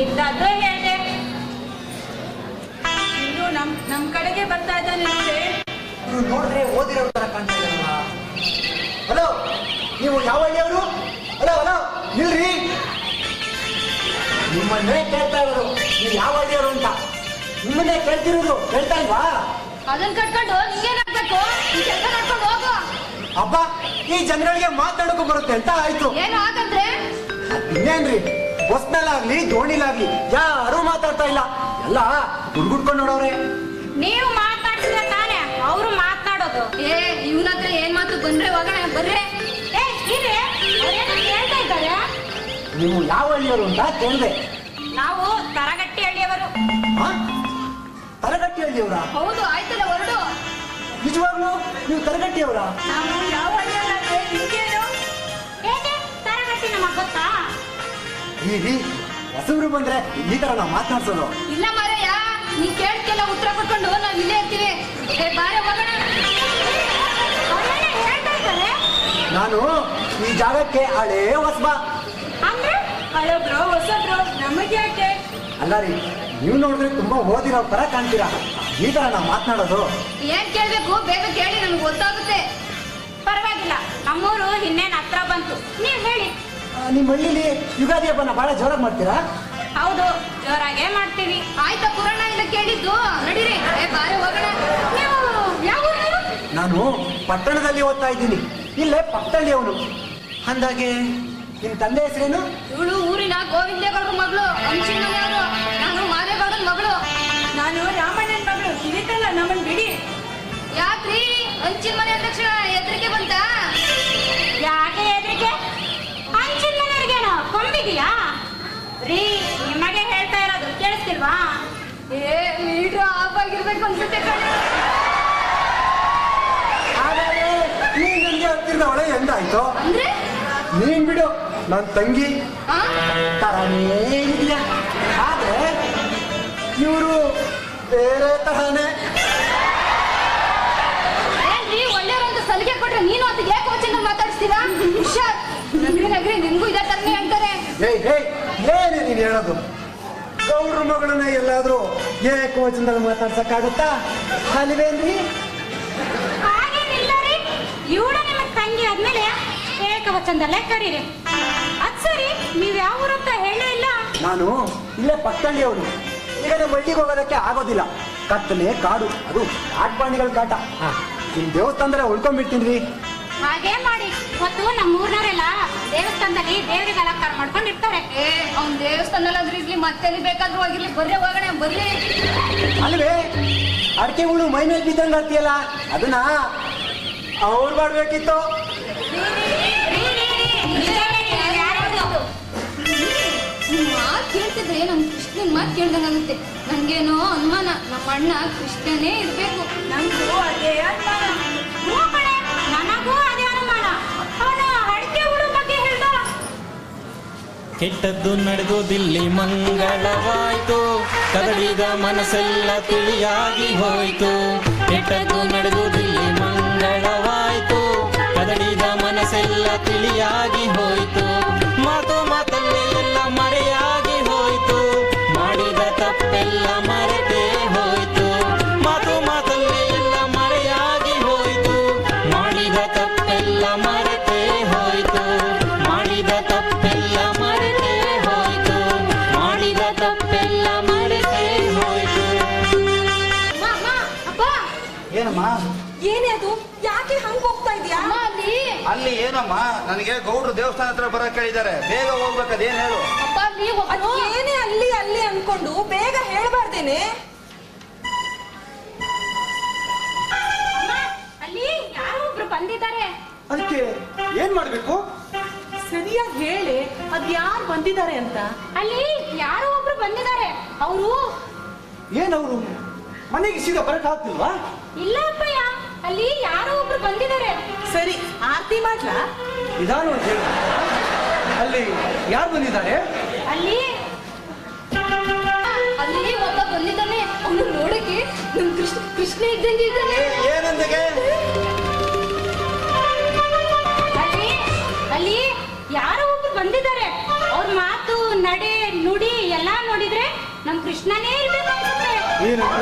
ಇದ್ದದ್ದು ಹೇಳಿದೆ. ಇನ್ನು ನಮ್ ಕಡೆಗೆ ಬರ್ತಾ ಇದ್ದಾನೆ ನೋಡಿ. ನೋಡಿದ್ರೆ ಓದಿರೋ ತರ ಕಾಣ್ತಾ ಇದ್ದಾರಲ್ಲ. ಹಲೋ, ನೀವು ಯಾವ ಹಳ್ಳಿಯವರು? Hello hello, ನಿಲ್ರಿ. ನಿಮ್ಮನ್ನೇ ಕೇಳ್ತಾ ಇರೋದು, ನೀವು ಯಾವ ಹಳ್ಳಿಯವರು ಅಂತ. ನಿಮ್ಮನ್ನೇ ಕೇಳ್ತಿರೋದು, ಕೇಳ್ತಾ ಇಲ್ವಾ? ಅದನ್ನ ಕಟ್ಕೊಂಡು ನಿಂಗೇನಾಗ್ಬೇಕು? ಈ ಕೆಲಸ ಮಾಡ್ಕೊಂಡು ಹೋಗು. ಹಬ್ಬ, ಈ ಜನಗಳಿಗೆ ಮಾತಾಡೋಕು ಬರುತ್ತೆ ಅಂತ ಆಯ್ತು. ಏನು ಹಾಗಂದ್ರೆ? ಇನ್ನೇನ್ರಿ, ಬಸ್ನಲ್ಲಾಗ್ಲಿ ದೋಣಿಲಾಗ್ಲಿ ಯಾರು ಮಾತಾಡ್ತಾ ಇಲ್ಲ, ಎಲ್ಲ ಗುಡ್ಗುಡ್ಕೊಂಡು ನೋಡೋರೆ. ನೀವು ಮಾತಾಡ್ಸಿದ್ರೆ ತಾನೇ ಅವರು ಮಾತಾಡೋದು. ಇವನ ಹತ್ರ ಏನ್ ಮಾತು ಬಂದ್ರೆ ಹೋಗೋಣ, ಬರ್ರೆ. ಹೇಳ್ತಾ ಇದ್ದಾರೆ. ನೀವು ಯಾವ ಹಳ್ಳಿಯವರು ಅಂತ ಕೇಳಿದೆ. ನಾವು ತರಗಟ್ಟಿ ಹಳ್ಳಿಯವರು. ತರಗಟ್ಟಿ ಹಳ್ಳಿಯವರ? ಹೌದು, ಆಯ್ತಲ್ಲ ಹೊರಡು. ನಿಜವಾಗ್ಲು ನೀವು ತರಗಟ್ಟಿಯವರ? ನಾವು ಯಾವ ಹಳ್ಳಿಯವರು? ತರಗಟ್ಟಿ ನಮಗ್ ಗೊತ್ತಾ? ಈ ಹೊಸಬ್ರು ಬಂದ್ರೆ ಈ ತರ ನಾವು ಮಾತನಾಡ್ಸೋದು ಇಲ್ಲ ಮಾರಯ್ಯ, ನೀ ಕೇಳ್ಕೆಲ್ಲ ಉತ್ತರ ಕೊಟ್ಕೊಂಡು ನಾವ್ ಇಲ್ಲೇ ಇರ್ತೀವಿ. ಬಾರೆ ಹೋಗೋಣ. ಹೇಳ್ತಾ ಇದ್ದಾರೆ. ನಾನು ಈ ಜಾಗಕ್ಕೆ ಹಳೇ ಹೊಸಬ. ಅಂದ್ರೆ ಹಳಬ್ರು ಹೊಸಬ್ರು ನಮಗೆ ಯಾಕೆ? ಅಲ್ಲ ರೀ, ನೀವು ನೋಡಿದ್ರೆ ತುಂಬಾ ಓದಿರೋ ತರ ಕಾಣ್ತೀರಾ, ಈ ತರ ನಾವು ಮಾತನಾಡೋದು. ಏನ್ ಕೇಳ್ಬೇಕು ಬೇಗ ಕೇಳಿ, ನಮ್ಗೆ ಗೊತ್ತಾಗುತ್ತೆ. ಪರವಾಗಿಲ್ಲ, ನಮ್ಮೂರು ಇನ್ನೇನ್ ಹತ್ರ ಬಂತು. ನೀವ್ ಹೇಳಿ. ನಿಮ್ಮ ಹಳ್ಳಿಲಿ ಯುಗಾದಿ ಹಬ್ಬನ ಬಹಳ ಜೋರಾಗಿ ಮಾಡ್ತೀರಾ? ಹೌದು, ಜೋರಾಗೆ ಮಾಡ್ತೀವಿ. ಆಯ್ತಾ ಪುರಾಣ ಇಲ್ಲ ಕೇಳಿದ್ದು, ನಡೀರಿ. ಬಾರೆ ಹೋಗೋಣ. ನೀವು ಯಾವ ಊರು? ನಾನು ಪಟ್ಟಣದಲ್ಲಿ ಓದ್ತಾ ಇದ್ದೀನಿ, ಇಲ್ಲೇ ಪಟ್ಟಳ್ಳಿಯವನು. ಅಂದಾಗೆ ನಿಮ್ ತಂದೆ ಹೆಸರೇನು? ಇವಳು ಊರಿನ ಗೋವಿಂದೇಗೌಡರ ಮಗಳು, ಅಂಚಿನ ಮನೆಯವರು. ನಾನು ಮಾದೇಗೌಡನ ಮಗಳು. ನಾನು ರಾಮಣ್ಣನ ಮಗಳು. ತಿಳಿತಲ್ಲ, ನಮ್ಮನ್ ಬಿಡಿ. ಯಾಕ್ರಿ ಅಂಚಿನ ಮನೆ ಅಂದ ತಕ್ಷಣ ಹೆದರಿಕೆ ಬಂತ? ಯಾಕೆ ಹೆದರಿಕೆ? ಅಂಚಿನ ಮನೆಯವ್ರಿಗೇನೋ ಕೊಂಬಿದೀಯಾ ರೀ? ನಿಮಗೆ ಹೇಳ್ತಾ ಇರೋದು ಕೇಳಿಸ್ತಿಲ್ವಾ? ಮೀಟ್ರು ಆಫ್ ಆಗಿರ್ಬೇಕು ಅನ್ಸುತ್ತೆ ಕಣೆ. ನೀನ್ ನನಗೆ ಹತ್ತಿರದವಳೆ ಎಂದಾಯ್ತು? ಅಂದ್ರೆ ನೀನ್ ಬಿಡು, ನನ್ ತಂಗಿ ತರನೇ ಇದೆಯಾ, ಆದ್ರೆ ಇವರು ಬೇರೆ ತರನೇ. ಏನ್ರಿ ಒಳ್ಳೆಯವ್ರಂತ ಸಲಿಗೆ ಕೊಟ್ರೆ ನೀನು ಅಂತ ಯಾಕೆ ವಚನ ಮಾತಾಡಿಸ್ತೀರಾ? ಹುಷಾರ್, ನಗ್ರಿ ನಗ್ರಿ, ನಿಮ್ಗೂ ಇದೇ ತರನೇ ಹೇಳ್ತಾರೆ. ಏನೇ ನೀನ್ ಹೇಳೋದು? ಗೌಡ್ರ ಮಗಳನ್ನ ಎಲ್ಲಾದ್ರೂ ಏಕವಚನದಲ್ಲಿ ಮಾತಾಡ್ಸಕ್ಕಾಗತ್ತಾ? ಅಲ್ವೇನ್ರಿ? ಹಾಗೇನಿಲ್ಲ ರೀ, ಇವಳು ನಿಮಗ್ ತಂಗಿ ಆದ್ಮೇಲೆ ಏಕವಚನದಲ್ಲೇ ಕರೀರಿ. ಅದ್ ಸರಿ, ನೀವ್ ಯಾವ ಊರಂತ ಹೇಳೇ ಇಲ್ಲ. ನಾನು ಇಲ್ಲೇ ಪಕ್ಕಳ್ಳಿಯವನು. ಈಗ ನಮ್ಮ ಹಳ್ಳಿಗೆ ಹೋಗೋದಕ್ಕೆ ಆಗೋದಿಲ್ಲ, ಕತ್ತಲೆ ಕಾಡು, ಅದು ಆಟ್ಪಾಣಿಗಳ ಕಾಟ. ನಿಮ್ ದೇವಸ್ಥಾನದಲ್ಲೇ ಉಳ್ಕೊಂಡ್ಬಿಡ್ತೀನಿ. ಹಾಗೇ ಮಾಡಿ. ಮತ್ತು ನಮ್ಮ ಊರ್ನವರೆಲ್ಲ ದೇವಸ್ಥಾನದಲ್ಲಿ ದೇವರಿಗೆ ಅಲಂಕಾರ ಮಾಡ್ಕೊಂಡಿರ್ತಾರೆ. ಅವ್ನ ದೇವಸ್ಥಾನದಲ್ಲಿ ಇರ್ಲಿ, ಮತ್ತೆ ಬೇಕಾದ್ರೂ ಹೋಗಿರ್ಲಿ, ಬರ್ರೆ ಹೋಗೋಣ, ಬರ್ರಿ. ಅಲ್ವೇ, ಅಡಿಕೆ ಹುಳು ಮೈ ಮೇಲೆ ಬಿದ್ದಂಗ ಆಗ್ತೀಯಲ್ಲ, ಅದನ್ನ ಅವ್ರು ಮಾಡ್ಬೇಕಿತ್ತು. ನಿಮ್ ಮಾತು ಕೇಳ್ತಿದ್ರೆ ನಮ್ ಕೃಷ್ಣನ್ ಮಾತು ಕೇಳ್ದಂಗಾಗುತ್ತೆ. ನನ್ಗೇನೋ ಅನುಮಾನ, ನಮ್ಮ ಅಣ್ಣ ಕೃಷ್ಣನೇ ಇರ್ಬೇಕು. ನಂಗೂ ಅದೇ ಅನುಮಾನ. ನನಗೂ ಅದೇ ಅನುಮಾನ. ಅವನ ಅಡಿಕೆ ಹುಳು ಬಗ್ಗೆ ಹೇಳ್ದ. ಕೆಟ್ಟದ್ದು ನಡೆದುದಿಲ್ಲಿ ಮಂಗಳವಾಯ್ತು, ಕದಡಿದ ಮನಸ್ಸೆಲ್ಲ ತಿಳಿಯಾಗಿ ಹೋಯ್ತು. ಕೆಟ್ಟದ್ದು ನಡೆದುದಿಲ್ಲಿ ಮಂಗಳವಾಯ್ತು, ಕದಡಿದ ಮನಸ್ಸೆಲ್ಲ ತಿಳಿಯಾಗಿ ಹೋಯ್ತು. ಮಾತು ಮಾತಲ್ಲೇ ಎಲ್ಲ ಮರೆಯಾಗಿ ಹೋಯ್ತು, ಮಾಡಿದ ತಪ್ಪೆಲ್ಲ ಮರೆತೇ ಹೋಯ್ತು. ಮಾತು ಮಾತಲ್ಲೇ ಎಲ್ಲ ಮರೆಯಾಗಿ ಹೋಯ್ತು, ಮಾಡಿದ ತಪ್ಪೆಲ್ಲ ಮರೆತೇ ಹೋಯ್ತು. ಮಾಡಿದ ತಪ್ಪೆಲ್ಲ ಮರೆತೇ ಹೋಯ್ತು, ಮಾಡಿದ ತಪ್ಪೆಲ್ಲ ಮರೆತೇ ಹೋಯ್ತು. ಏನಮ್ಮ? ಏನೇ ಅದು? ಯಾಕೆ ಹಂಗ ಹೋಗ್ತಾ ಇದೀಯಾ? ಅಲ್ಲಿ ಏನಮ್ಮ, ನನಗೆ ಗೌಡ್ರು ದೇವಸ್ಥಾನ ಹತ್ರ ಬರಕ್ ಹೇಳಿದ್ದಾರೆ, ಬೇಗ ಹೋಗ್ಬೇಕು. ಅದೇನ್ ಹೇಳು? ಏನೇ ಅಲ್ಲಿ ಅಲ್ಲಿ ಅನ್ಕೊಂಡು ಬೇಗ ಹೇಳ್ಬಾರ್ದೇನೆ? ಅಲ್ಲಿ ಯಾರೋ ಒಬ್ರು ಬಂದಿದ್ದಾರೆ. ಅದಕ್ಕೆ ಏನ್ ಮಾಡ್ಬೇಕು? ಸರಿಯಾಗಿ ಹೇಳಿ, ಅದ್ ಯಾರು ಬಂದಿದ್ದಾರೆ ಅಂತ. ಅಲ್ಲಿ ಯಾರೋ ಒಬ್ರು ಬಂದಿದ್ದಾರೆ. ಅವರು ಏನವರು ಮನೆಗೆ ಸೀದಾ ಬರಕ್ ಆಗ್ತಿಲ್ವಾ? ಇಲ್ಲ ಅಪ್ಪಯ್ಯ, ಅಲ್ಲಿ ಯಾರೋ ಒಬ್ರು ಬಂದಿದ್ದಾರೆ. ಸರಿ, ಆರತಿ ಮಾಡ್ಲಾ? ನಿಧಾನವಾಗಿ ಹೇಳು. ಅಲ್ಲಿ ಯಾರು ಬಂದಿದ್ದಾರೆ? ಅಲ್ಲಿ ಅಲ್ಲಿ ಒಬ್ಬ ಬಂದಿದ್ದಾನೆ. ಅವನು ನೋಡಕ್ಕೆ ನಮ್ ಕೃಷ್ಣ ಇದ್ದಂಗೆ ಇದ್ದಾನೆ. ಏನಂದಿಗೆ? ಅಲ್ಲಿ ಅಲ್ಲಿ ಯಾರೋ ಒಬ್ರು ಬಂದಿದ್ದಾರೆ. ಅವ್ರ ಮಾತು, ನಡೆ, ನುಡಿ ಎಲ್ಲಾ ನೋಡಿ ನಮ್ ಕೃಷ್ಣನೇ ಇರ್ಬೇಕು ಅನ್ಸುತ್ತೆ. ಏನಂತ?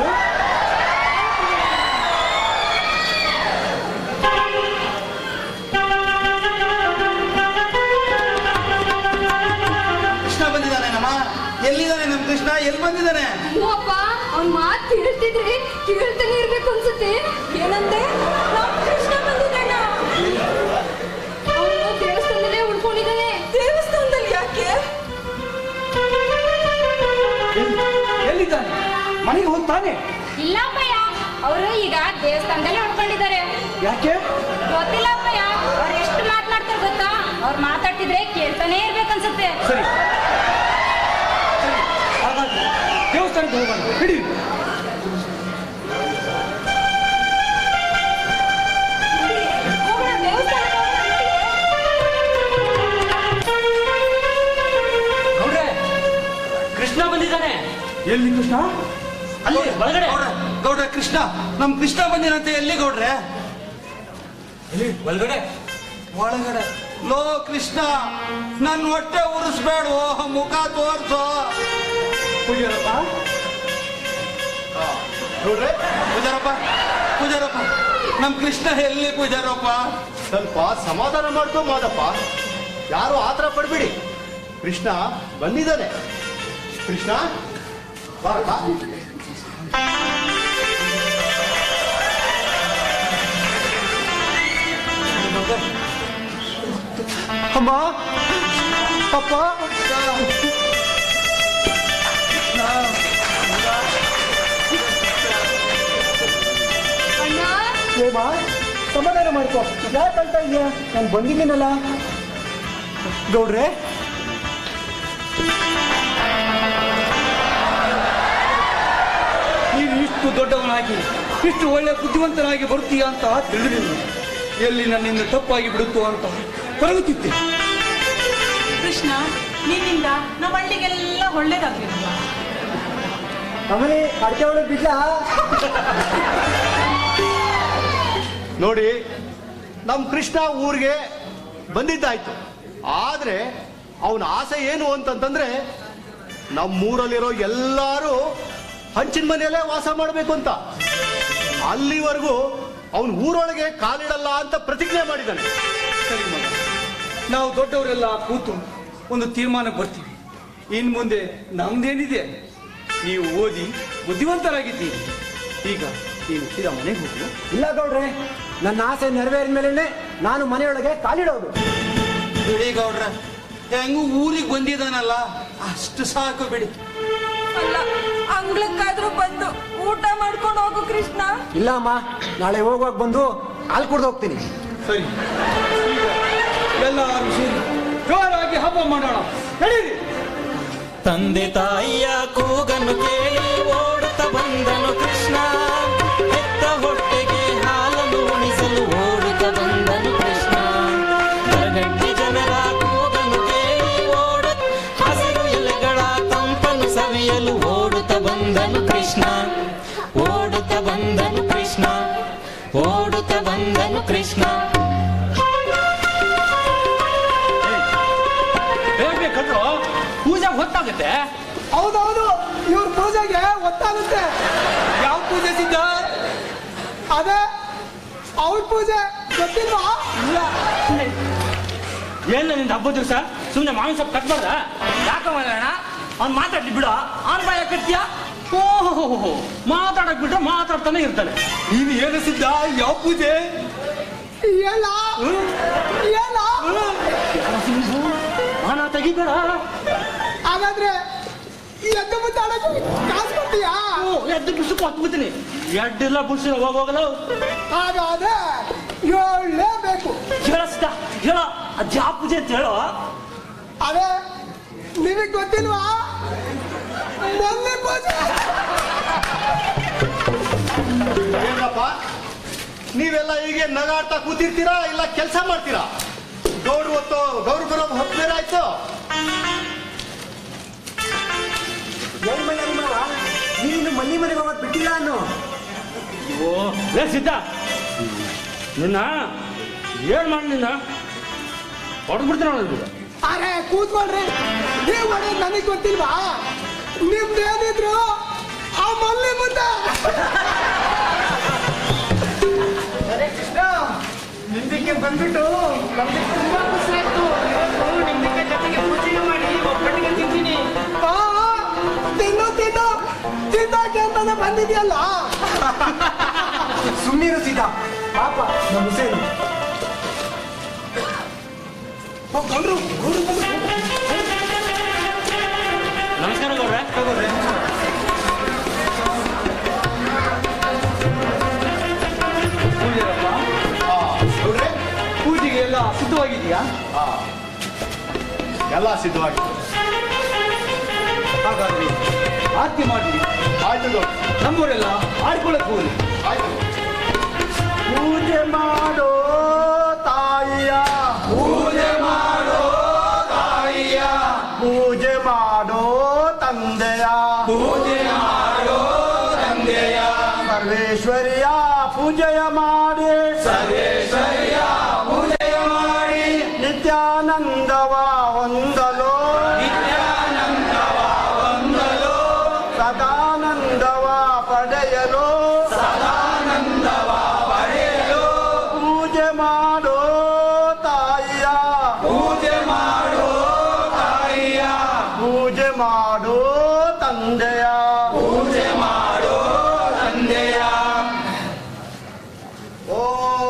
ಕೃಷ್ಣ ಬಂದಿದ್ದಾನೇನಮ್ಮ? ಎಲ್ಲಿದ್ದಾನೆ ನಮ್ ಕೃಷ್ಣ? ಎಲ್ಲಿ ಬಂದಿದ್ದಾನೆ? ಅಪ್ಪ ಅವ್ನ್ ಮಾತು ಹೇಳ್ತಿದ್ರೆ ಕೇಳ್ತಾನೆ ಇರ್ಬೇಕು ಅನ್ಸುತ್ತೆ. ಏನಂತೆ? ನಮ್ ಕೃಷ್ಣ ಬಂದಿದ್ದಾನ. ಅವನು ದೇವಸ್ಥಾನದಲ್ಲೇ ಉಳ್ಕೊಂಡಿದ್ದಾನೆ. ದೇವಸ್ಥಾನದಲ್ಲಿ ಯಾಕೆ? ಎಲ್ಲಿದ್ದಾನೆ? ಮನೆಗೆ ಹೋಗ್ತಾನೆ? ಇಲ್ಲ ಅಪ್ಪಯ್ಯ, ಅವರು ಈಗ ದೇವಸ್ಥಾನದಲ್ಲೇ ಉಳ್ಕೊಂಡಿದ್ದಾರೆ. ಯಾಕೆ? ಗೊತ್ತಿಲ್ಲ ಅಪ್ಪಯ್ಯ, ಅವ್ರು ಎಷ್ಟು ಮಾತನಾಡ್ತಾರೆ ಗೊತ್ತಾ? ಅವ್ರು ಮಾತಾಡ್ತಿದ್ರೆ ಕೇಳ್ತಾನೆ ಇರ್ಬೇಕನ್ಸುತ್ತೆ. ಸರಿ ಹಾಗಾದ್ರೆ ದೇವಸ್ಥಾನಕ್ಕೆ ಹೋಗೋಣ, ಹಿಡಿ. ಕೃಷ್ಣ ಬಂದಿದ್ದಾನೆ. ಎಲ್ಲಿ ಕೃಷ್ಣ? ಅಲ್ಲಿ ಒಳಗಡೆ. ಗೌಡ್ರೆ ಕೃಷ್ಣ, ನಮ್ ಕೃಷ್ಣ ಬಂದಿರಂತೆ. ಎಲ್ಲಿ ಗೌಡ್ರೆ? ಎಲ್ಲಿ? ಒಳಗಡೆ. ಒಳಗಡೆ. ಲೋ ಕೃಷ್ಣ, ನನ್ ಹೊಟ್ಟೆ ಉರಿಸ್ಬೇಡು, ಮುಖ ತೋರ್ಸು. ಪೂಜಾರಪ್ಪ, ನೋಡ್ರೆ ಪೂಜಾರಪ್ಪ, ಪೂಜಾರಪ್ಪ, ನಮ್ ಕೃಷ್ಣ ಎಲ್ಲಿ ಪೂಜಾರಪ್ಪ? ಸ್ವಲ್ಪ ಸಮಾಧಾನ ಮಾಡ್ಕೊ ಮಾದಪ್ಪ, ಯಾರು ಆತರ ಪಡ್ಬೇಡಿ. ಕೃಷ್ಣ ಬಂದಿದ್ದಾನೆ. ಕೃಷ್ಣ ಬಾರಪ್ಪ. ಅಮ್ಮ, ಅಪ್ಪ, ಅಣ್ಣ, ಏಮ ಸಮಾಧಾನ ಮಾಡ್ಕೊ. ಯಾಕೆ ಅಂತ ಇದೆಯಾ? ನಾನು ಬಂದಿದ್ದೀನಲ್ಲ. ಗೌಡ್ರೆ, ನೀನು ಇಷ್ಟು ದೊಡ್ಡವನಾಗಿ ಇಷ್ಟು ಒಳ್ಳೆ ಬುದ್ಧಿವಂತನಾಗಿ ಬರ್ತೀಯ ಅಂತ ತಿಳಿದಿಲ್ಲ. ಎಲ್ಲಿ ನನ್ನಿಂದ ತಪ್ಪಾಗಿ ಬಿಡುತ್ತೋ ಅಂತ ಕೊರಗುತ್ತಿದ್ದೆ. ಕೃಷ್ಣ, ನಿನ್ನಿಂದ ನಮ್ಮ ಹಳ್ಳಿಗೆಲ್ಲ ಒಳ್ಳೇದಾಗ್ಲಿಲ್ವಾ? ಆಮೇಲೆ ಅಡಿಕೆ ಒಳಗೆ ಬಿಡ್ಲ. ನೋಡಿ, ನಮ್ ಕೃಷ್ಣ ಊರಿಗೆ ಬಂದಿದ್ದಾಯ್ತು. ಆದ್ರೆ ಅವನ ಆಸೆ ಏನು ಅಂತಂತಂದ್ರೆ ನಮ್ಮೂರಲ್ಲಿರೋ ಎಲ್ಲರೂ ಹಂಚಿನ ಮನೆಯಲ್ಲೇ ವಾಸ ಮಾಡಬೇಕು ಅಂತ. ಅಲ್ಲಿವರೆಗೂ ಅವನು ಊರೊಳಗೆ ಕಾಲಿಡಲ್ಲ ಅಂತ ಪ್ರತಿಜ್ಞೆ ಮಾಡಿದ್ದಾನೆ. ಸರಿ ಮಗ, ನಾವು ದೊಡ್ಡವರೆಲ್ಲ ಕೂತು ಒಂದು ತೀರ್ಮಾನಕ್ಕೆ ಬರ್ತೀವಿ. ಇನ್ನು ಮುಂದೆ ನಮ್ದೇನಿದೆ, ನೀವು ಓದಿ ಬುದ್ಧಿವಂತರಾಗಿದ್ದೀರಿ. ಈಗ ನೀನು ಸೀದಾ ಮನೆಗೆ ಹೋಗು. ಇಲ್ಲ ಗೌಡ್ರೆ, ನನ್ನ ಆಸೆ ನೆರವೇರಿದ ಮೇಲೇನೆ ನಾನು ಮನೆಯೊಳಗೆ ಕಾಲಿಡೋದು. ಬಿಡಿ ಗೌಡ್ರೆ, ಹೆಂಗೂ ಊರಿಗೆ ಬಂದಿದ್ದಾನಲ್ಲ, ಅಷ್ಟು ಸಾಕು ಬಿಡಿ. ಅಲ್ಲ, ಅಂಗ್ಳಕ್ಕಾದ್ರೂ ಬಂದು ಊಟ ಮಾಡ್ಕೊಂಡು ಹೋಗು ಕೃಷ್ಣ. ಇಲ್ಲ ಅಮ್ಮ, ನಾಳೆ ಹೋಗುವಾಗ ಬಂದು ಹಾಲು ಕುಡ್ದು ಹೋಗ್ತೀನಿ. ಸರಿ, ಈಗ ಎಲ್ಲರೂ ಸೇರಿ ಜೋರಾಗಿ ಹಬ್ಬ ಮಾಡೋಣ. ನಡೀರಿ. ತಂದೆ ತಾಯಿಯ ಕೂಗನ್ನು ಕೇಳಿ ಓಡುತ್ತ ಬಂದನು ಕೃಷ್ಣ. ಹೆತ್ತ ಹೊಟ್ಟೆಗೆ ಹಾಲನ್ನು ಉಣಿಸಲು ಓಡುತ್ತ ಬಂದನು ಕೃಷ್ಣ. ಕರಗಟ್ಟಿ ಜನರ ಕೂಗನ್ನು ಕೇಳಿ ಹಸಿರು ಎಲೆಗಳ ತಂಪನ್ನು ಸವಿಯಲು ಓಡುತ್ತ ಬಂದನು ಕೃಷ್ಣ. ಓಡುತ್ತ ಬಂದನು ಕೃಷ್ಣ. ಓಡುತ್ತ ಬಂದನು ಕೃಷ್ಣ. ಬೇಕಂದ್ರು ಪೂಜೆ ಹೊತ್ತಾಗುತ್ತೆ. ಹೌದೌದು, ಇವ್ರ ಪೂಜೆಗೆ ಒತ್ತಾಗುತ್ತೆ. ಯಾವ ಪೂಜೆ ಸಿದ್ಧ? ಅದೇ ಅವ್ರ ಪೂಜೆ ಗೊತ್ತಿಲ್ವಾ? ಇಲ್ಲ. ಏನ ನಿಂದ ಹಬ್ಬದ ದಿವಸ ಸುಮ್ಮನೆ ಮಾವಿನ ಸೊಪ್ಪು ಕಟ್ಬಾರ್ದ? ಯಾಕೆ ಮಾಡೋಣ? ಅವ್ನು ಮಾತಾಡ್ಲಿ ಬಿಡು. ಅವ್ನ ಬಾಯ ಕಟ್ತೀಯ? ಓಹೋ, ಮಾತಾಡಕ್ ಬಿಟ್ರೆ ಮಾತಾಡ್ತಾನೆ ಇರ್ತಾನೆ. ನೀನು ಏನು ಸಿದ್ಧ? ಯಾವ ಪೂಜೆ? ಹೇಳ ಹೇಳ. ಮಾನ ತೆಗಿಬೇಡ. ಹಾಗಾದ್ರೆ ಎದ್ದು ಮುದ್ದಾಡಕ್ಕೆ ಕಾಸು ಕೊಡ್ತೀಯಾ? ಎದ್ದು ಬಿಸುಕು ಹಾಕ್ಬಿಡ್ತೀನಿ. ಎಡ್ಡೆಲ್ಲ ಬಿಡಿಸಿ ಹೋಗಲ್ಲ. ಹಾಗಾದ್ರೆ ಹೇಳಲೇಬೇಕು. ಹೇಳಸ್ತ ಹೇಳ, ಅದ್ ಯಾವ ಪೂಜೆ ಅಂತ ಹೇಳೋ. ಅದೇ ನಿಮಗ್ ಗೊತ್ತಿಲ್ವಾ? ಮೊನ್ನೆ ಪೂಜೆ. ಏನಪ್ಪ, ನೀವೆಲ್ಲ ಹೀಗೆ ನಗಾಡ್ತಾ ಕೂತಿರ್ತೀರಾ ಇಲ್ಲ ಕೆಲಸ ಮಾಡ್ತೀರಾ? ಗೌರು ಹೊತ್ತು ಗೌರು ಬರೋ ಹೊತ್ತು ಬೇರೆ ಆಯ್ತು. ಏನ್ ಮನೆ ಮಾವ, ನೀನು ಮನೆ ಮನೆಗೆ ಹೋಗೋದು ಬಿಟ್ಟಿಲ್ಲ ಅನ್ನೋ. ಓ ಲೇ ಸಿದ್ಧ, ನಿನ್ನ ಏನ್ ಮಾಡಿ ನಿನ್ನ ಹೊಡೆದ್ಬಿಡ್ತೀನಿ. ಅರೆ ಕೂತ್ಕೊಳ್ರಿ, ನೀವು ಹೊಡೆಯೋದು ನನಗೆ ಗೊತ್ತಿಲ್ವಾ? ನಿಮ್ದೇನಿದ್ರು ಆ ಮಲ್ಲಿ ಮುಂದೆ ನಿಂದಕ್ಕೆ ಬಂದ್ಬಿಟ್ಟು ನಮ್ಗೆ ತುಂಬಾ ಖುಷಿ ಆಯ್ತು. ಇವತ್ತು ನಿಂದಕ್ಕೆ ಜೊತೆಗೆ ಪೂಜೆ ಮಾಡಿ ಒಬ್ಬಟ್ಟಿಗೆ ತಿಂತೀನಿ. ತಿನ್ನು ತಿನ್ನು ತಿನ್ನಕ್ಕೆ ಅಂತಾನೆ ಬಂದಿದ್ಯಲ್ಲ. ಸುಮ್ಮನಿರು ಸೀತಾ, ಪಾಪ ನಮ್ಮ ಹುಸೇನು. ಗೌಡ್ರು ನಮಸ್ಕಾರ ಗೌಡ್ರೆ. ನೋಡ್ರೆ ಪೂಜೆಗೆ ಎಲ್ಲ ಸಿದ್ಧವಾಗಿದೆಯಾ? ಎಲ್ಲ ಸಿದ್ಧವಾಗಿದೆ. ಹಾಗಾದ್ರೆ ಆರತಿ ಮಾಡಿ. ಆಯ್ತು ಗೌಡ್ರೆ, ನಮ್ಮವರೆಲ್ಲ ಆಡ್ಕೊಳಕ್ ಹೋಗಿ. ಆಯ್ತು. ಪೂಜೆ ಮಾಡೋ ತಾಯಿಯ, ಪೂಜೆ ಮಾಡೋ ತಾಯಿಯ, ಪೂಜೆ ಮಾಡೋ ತಂದೆಯ, ಪೂಜೆ ಮಾಡೋ ತಂದೆಯ, ಸರ್ವೇಶ್ವರಿಯ ಪೂಜೆಯ ಮಾಡಿ, ಸರ್ವೇಶ್ವರಿಯ ಪೂಜೆಯ ಮಾಡಿ, ನಿತ್ಯಾನಂದವ ಹೊಂದಲು, ನಿತ್ಯಾನಂದವ ಹೊಂದಲು, ಸದಾನಂದವ ಪಡೆಯಲು, ಸದಾನಂದವ ಪಡೆಯಲು, ಪೂಜೆ ಮಾಡೋ ತಾಯಿಯ, ಪೂಜೆ ಮಾಡೋ ತಾಯಿಯ, ಪೂಜೆ ಮಾಡೋ ತಂದೆಯ. ಪೂಜೆ ಮಾಡೋ ತಂದೆಯ. ಓಂ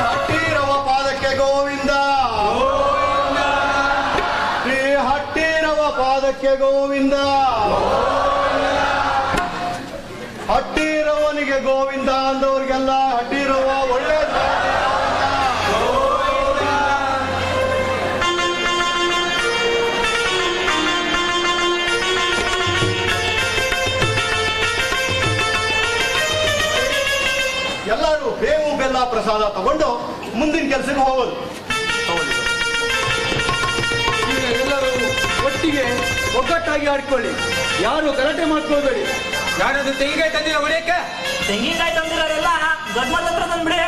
ಹಟ್ಟಿರವ ಪಾದಕ್ಕೆ ಗೋವಿಂದ, ಶ್ರೀ ಹಟ್ಟಿರವ ಪಾದಕ್ಕೆ ಗೋವಿಂದ, ಹಟ್ಟಿರವನಿಗೆ ಗೋವಿಂದ ಅಂದವ್ರಿಗೆಲ್ಲ ಹಟ್ಟಿರವ ಒಳ್ಳೆ ಎಲ್ಲರೂ ಬೇವು ಬೆಲ್ಲ ಪ್ರಸಾದ ತಗೊಂಡು ಮುಂದಿನ ಕೆಲಸಕ್ಕೆ ಹೋಗೋದು. ಈಗ ಎಲ್ಲರೂ ಒಟ್ಟಿಗೆ ಒಗ್ಗಟ್ಟಾಗಿ ಆಡ್ಕೊಳ್ಳಿ. ಯಾರು ಗಲಾಟೆ ಮಾಡ್ಕೋಬೇಡಿ. ಯಾರಾದ್ರೂ ತೆಂಗಿನಕಾಯಿ ತಂದಿರ ಹೊಡೆಯಕ್ಕೆ? ತೆಂಗಿನಕಾಯಿ ತಂದಿರೋರೆಲ್ಲ ದೊಡ್ಡ ಮರದ ಹತ್ರ ತಂದ್ಬಿಡಿ.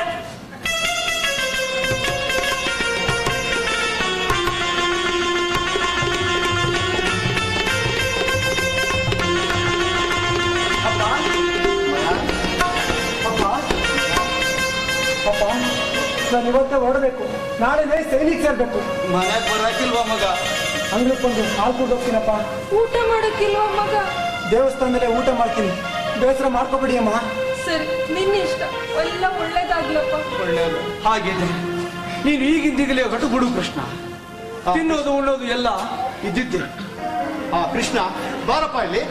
ಪಾಪ ನಾನು ಇವತ್ತೇ ಹೊರಡಬೇಕು, ನಾಳೆನೇ ಸೈನಿಕ್ ಸೇರ್ಬೇಕು. ಮನೆಗೆ ಬರಕಿಲ್ವಾ ಮಗ? ಅಂಗ್ಳಕ್ಕೊಂದು ಹಾಲು ಕೊಟ್ಟು ಹೋಗ್ತೀನಪ್ಪ. ಊಟ ಮಾಡಕ್ಕಿಲ್ವ ಮಗ? ದೇವಸ್ಥಾನದಲ್ಲೇ ಊಟ ಮಾಡ್ತೀನಿ, ಬೇಸರ ಮಾಡ್ಕೋಬೇಡಿ ಅಮ್ಮ. ಸರಿ, ನಿನ್ನ ಇಷ್ಟ. ಎಲ್ಲ ಒಳ್ಳೇದಾಗ್ಲಪ್ಪ. ಒಳ್ಳೆಯದು. ಹಾಗಿದೆ, ನೀನು ಈಗಿಂದೀಗಲೇ ಹೊಟ್ಟು ಬಿಡು ಕೃಷ್ಣ. ತಿನ್ನೋದು ಉಣ್ಣೋದು ಎಲ್ಲ ಇದ್ದಿದ್ದೆ. ಕೃಷ್ಣ ಬಾರಪ್ಪ ಇಲ್ಲಿ.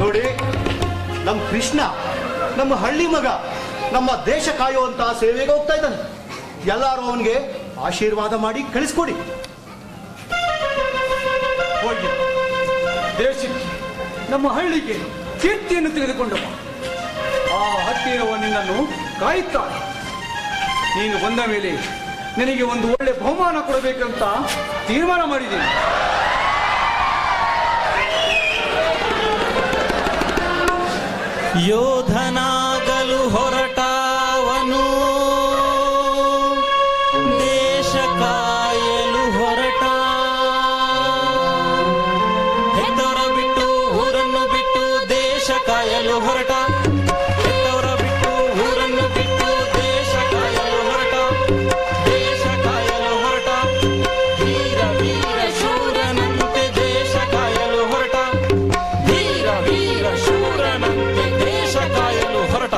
ನೋಡಿ, ನಮ್ಮ ಕೃಷ್ಣ ನಮ್ಮ ಹಳ್ಳಿ ಮಗ, ನಮ್ಮ ದೇಶ ಕಾಯುವಂತ ಸೇವೆಗೆ ಹೋಗ್ತಾ ಇದ್ದಾನೆ. ಎಲ್ಲರೂ ಅವನಿಗೆ ಆಶೀರ್ವಾದ ಮಾಡಿ ಕಳಿಸ್ಕೊಡಿ. ಹೋಗಿ ದೇಶಕ್ಕೆ, ನಮ್ಮ ಹಳ್ಳಿಗೆ ಕೀರ್ತಿಯನ್ನು ತೆಗೆದುಕೊಂಡು ಬಾ. ಆ ಹತ್ತಿರವ ನಿನ್ನನ್ನು ಕಾಯುತ್ತಾರೆ. ನೀನು ಬಂದ ಮೇಲೆ ನಿನಗೆ ಒಂದು ಒಳ್ಳೆ ಬಹುಮಾನ ಕೊಡಬೇಕಂತ ತೀರ್ಮಾನ ಮಾಡಿದ್ದೀನಿ. ಯೋಧನಾಗಲು ಹೊರಟವನು, ದೇಶ ಕಾಯಲು ಹೊರಟ, ಹೆತ್ತವರ ಬಿಟ್ಟು ಊರನ್ನು ಬಿಟ್ಟು ದೇಶ ಕಾಯಲು ಹೊರಟ, ಹೆತ್ತವರ ಬಿಟ್ಟು ಊರನ್ನು ಬಿಟ್ಟು ದೇಶ ಕಾಯಲು ಹೊರಟ, ದೇಶ ಕಾಯಲು ಹೊರಟ, ವೀರ ವೀರ ಶೂರನಂತೆ ದೇಶ ಕಾಯಲು ಹೊರಟ, ವೀರ ವೀರ ಶೂರನಂತೆ ದೇಶ ಕಾಯಲು ಹೊರಟ.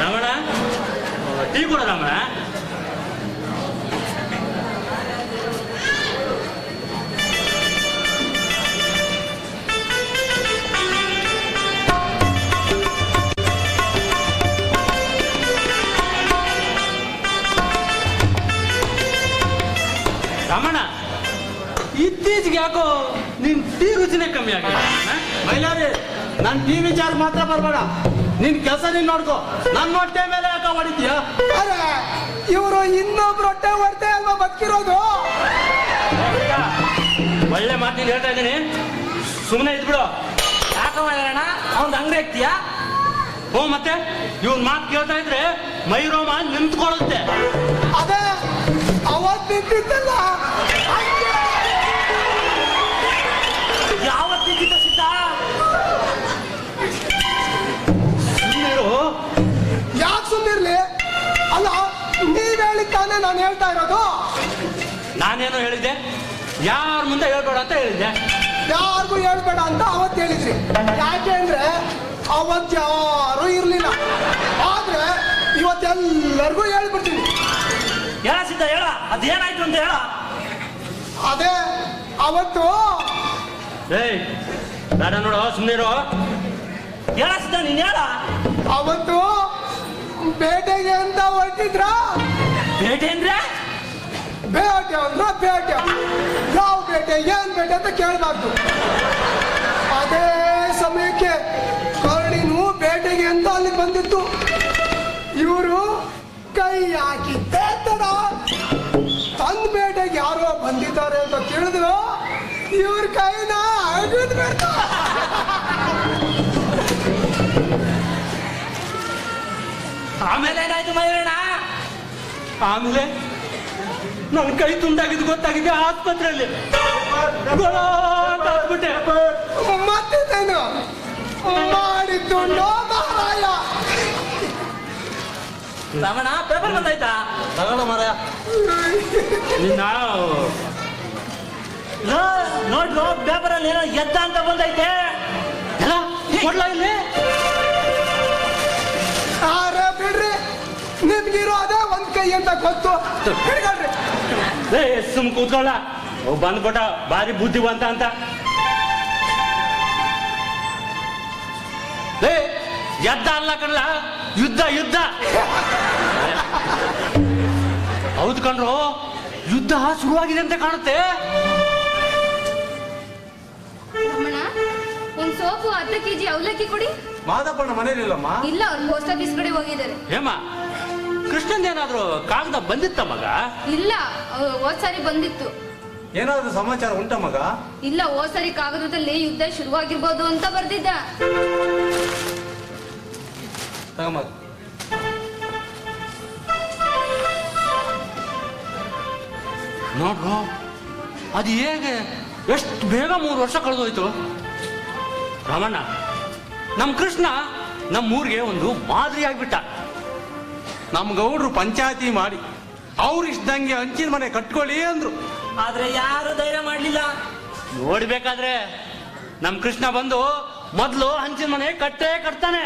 ರಮಣ, ಟೀ ಕೊಡ ರಮಣ. ಯಾಕೋ ನಿನ್ ಟೀ ರುಚಿನೇ ಕಮ್ಮಿ ಆಗಿದೆ ಮೈಲಾರಿ ನನ್ ಟಿವಿ ಚಾರ್ಜ್ ಮಾತ್ರ ಬರ್ಬೇಡ, ನಿನ್ ಕೆಲಸ ನೀನ್ ನೋಡ್ಕೋ. ನನ್ನ ಹೊಟ್ಟೆ ಮೇಲೆ ಯಾಕ ಹೊಡಿತೀಯ? ಅರೆ ಇವರು ಇನ್ನೊಬ್ರು ಹೊಟ್ಟೆ ಹೊಟ್ಟೆ ಅಲ್ವಾ ಬದುಕಿರೋದು. ಒಳ್ಳೆ ಮಾತಿನ ಹೇಳ್ತಾ ಇದ್ದೀನಿ, ಸುಮ್ಮನೆ ಇದ್ಬಿಡು. ಯಾಕೋ ಅಣ್ಣ ಅವ್ನ್ ಅಂಗಡಿ ಹಾಕ್ತೀಯಾ? ಹ್ಞೂ ಮತ್ತೆ ಇವನ್ ಮಾತು ಕೇಳ್ತಾ ಇದ್ರೆ ಮೈ ರೋಮ ನಿಂತ್ಕೊಳ್ಳುತ್ತೆ. ಅದೇ ಅವತ್ ನಿಂತಿದ್ದಲ್ಲ ಯಾವತ್ತಿದ್ದ ಸಿದ್ಧ? ಯಾಕೆ ಸುಮ್ಮಿರ್ಲಿ? ಅಲ್ಲ ನೀವ್ ಹೇಳಿದ್ದಾನೆ ನಾನು ಹೇಳ್ತಾ ಇರೋದು. ನಾನೇನೋ ಹೇಳಿದ್ದೆ, ಯಾರ ಮುಂದೆ ಹೇಳ್ಬೇಡ ಅಂತ ಹೇಳಿದ್ದೆ. ಯಾರಿಗೂ ಹೇಳ್ಬೇಡ ಅಂತ ಅವತ್ತು ಹೇಳಿದ್ರಿ. ಯಾಕೆ ಅಂದ್ರೆ ಅವತ್ ಯಾರು ಇರ್ಲಿಲ್ಲ. ಆದ್ರೆ ಇವತ್ತೆಲ್ಲರಿಗೂ ಹೇಳ್ಬಿಡ್ತೀನಿ. ಹೇಳ ಸಿದ್ಧ ಹೇಳ, ಅದೇನಾಯ್ತು ಅಂತ ಹೇಳ. ಅದೇ ಅವತ್ತು ಏಯ್ ಬೇಡ ನೋಡು, ಸುಮ್ಮನೆ ಇರೋ. ಹೇಳ ಸಿದ್ಧ ನೀನ್ ಹೇಳ. ಅವತ್ತು ಬೇಟೆಗೆ ಅಂತ ಹೊರಟಿದ್ರ. ಬೇಟೆ ಅಂದ್ರೆ? ಬೇಟೆ ಅಂದ್ರ ಬೇಟೆ. ಯಾವ ಬೇಟೆ ಏನ್ ಬೇಟೆ ಅಂತ ಕೇಳಬಾರ್ದು. ಅದೇ ಸಮಯಕ್ಕೆ ಕರಡಿನು ಬೇಟೆಗೆ ಅಂತ ಅಲ್ಲಿ ಬಂದಿತ್ತು. ಇವರು ಕೈ ಹಾಕಿದ್ದೆ ತಡ ತನ್ನ ಬೇಟೆಗೆ ಯಾರೋ ಬಂದಿದ್ದಾರೆ ಅಂತ ತಿಳಿದ್ರು ಇವ್ರ ಕೈನ ಅಗದ್ ಬಿಡ್ತ. ಆಮೇಲೆ ಏನಾಯ್ತು ಮೈರಣ್ಣ? ಆಮೇಲೆ ನನ್ನ ಕೈ ತುಂಡಾಗಿದ್ದು ಗೊತ್ತಾಗಿದೆ ಆಸ್ಪತ್ರೆಯಲ್ಲಿ. ಗೊಳೋ ಅಂತ ಹತ್ಬಿಟ್ಟೆ. ಮತ್ತಿದ್ದೇನು ಮಾಡಿದ್ದುಂಡೋ ಮಹಾರಾಯ. ರಮಣ ಪೇಪರ್ ಬಂದಾಯ್ತಾ? ತಗೊಳ್ಳೋ ಮಾರಾಯ. ನಿನ್ನ ನೋಡ್ರು ಪೇಪರ್ ಅಲ್ಲಿ ಏನೋ ಎದ್ದ ಅಂತ ಬಂದೈತೆ. ಎಲ್ಲ ಕೊಡ್ಲಾ ಇಲ್ಲಿ? ಆರೆ ಬಿಡ್ರಿ, ನಿಮ್ಗಿರೋ ಅದೇ ಒಂದ್ ಕೈ ಅಂತ ಗೊತ್ತು. ಹಿಡ್ಕೊಳ್ರಿ. ಏ ಸುಮ್ ಕೂತ್ಕೊಳ್ಳ, ಬಂದ್ಬಿಟ್ಟ ಭಾರಿ ಬುದ್ಧಿವಂತ ಅಂತ. ಏ ಎದ್ದ ಅಲ್ಲ ಕಣ್ಲ, ಯುದ್ಧ ಯುದ್ಧ. ಹೌದು ಕಣ್ರು, ಯುದ್ಧ ಶುರುವಾಗಿದೆ ಅಂತ ಕಾಣುತ್ತೆ. ರಮಣ, ಒಂದ್ ಸೋಪು 10 kg ಅವಲಕ್ಕಿ ಕೊಡಿ. ಮಾದಪ್ಪನ ಮನೇಲಿಲ್ಲಮ್ಮ. ಇಲ್ಲ, ಅವ್ರು ಪೋಸ್ಟ್ ಆಫೀಸ್ ಕಡೆ ಹೋಗಿದ್ದಾರೆ. ಹೇಮ, ಕೃಷ್ಣಂದೇನಾದ್ರೂ ಕಾಗದ ಬಂದಿತ್ತ ಮಗ? ಇಲ್ಲ, ಹೋದ್ ಸಾರಿ ಬಂದಿತ್ತು. ಏನಾದ್ರೂ ಸಮಾಚಾರ ಉಂಟ ಮಗ? ಇಲ್ಲ, ಹೋದ್ ಸಾರಿ ಕಾಗದದಲ್ಲಿ ಯುದ್ಧ ಶುರುವಾಗಿರ್ಬೋದು ಅಂತ ಬರ್ದಿದ್ದ. ತಗಮ್ಮ. ನೋಡ್ರು, ಅದು ಹೇಗೆ ಎಷ್ಟು ಬೇಗ 3 ವರ್ಷ ಕಳೆದೋಯ್ತು. ರಾಮಣ್ಣ, ನಮ್ ಕೃಷ್ಣ ನಮ್ಮ ಊರಿಗೆ ಒಂದು ಮಾದರಿ ಆಗ್ಬಿಟ್ಟ. ನಮ್ ಗೌಡ್ರು ಪಂಚಾಯತಿ ಮಾಡಿ ಅವ್ರು ಇಷ್ಟಂಗೆ ಹಂಚಿನ ಮನೆ ಕಟ್ಕೊಳ್ಳಿ ಅಂದ್ರು. ಆದ್ರೆ ಯಾರು ಧೈರ್ಯ ಮಾಡ್ಲಿಲ್ಲ. ನೋಡ್ಬೇಕಾದ್ರೆ ನಮ್ ಕೃಷ್ಣ ಬಂದು ಮೊದ್ಲು ಹಂಚಿನ ಮನೆ ಕಟ್ತಾನೆ.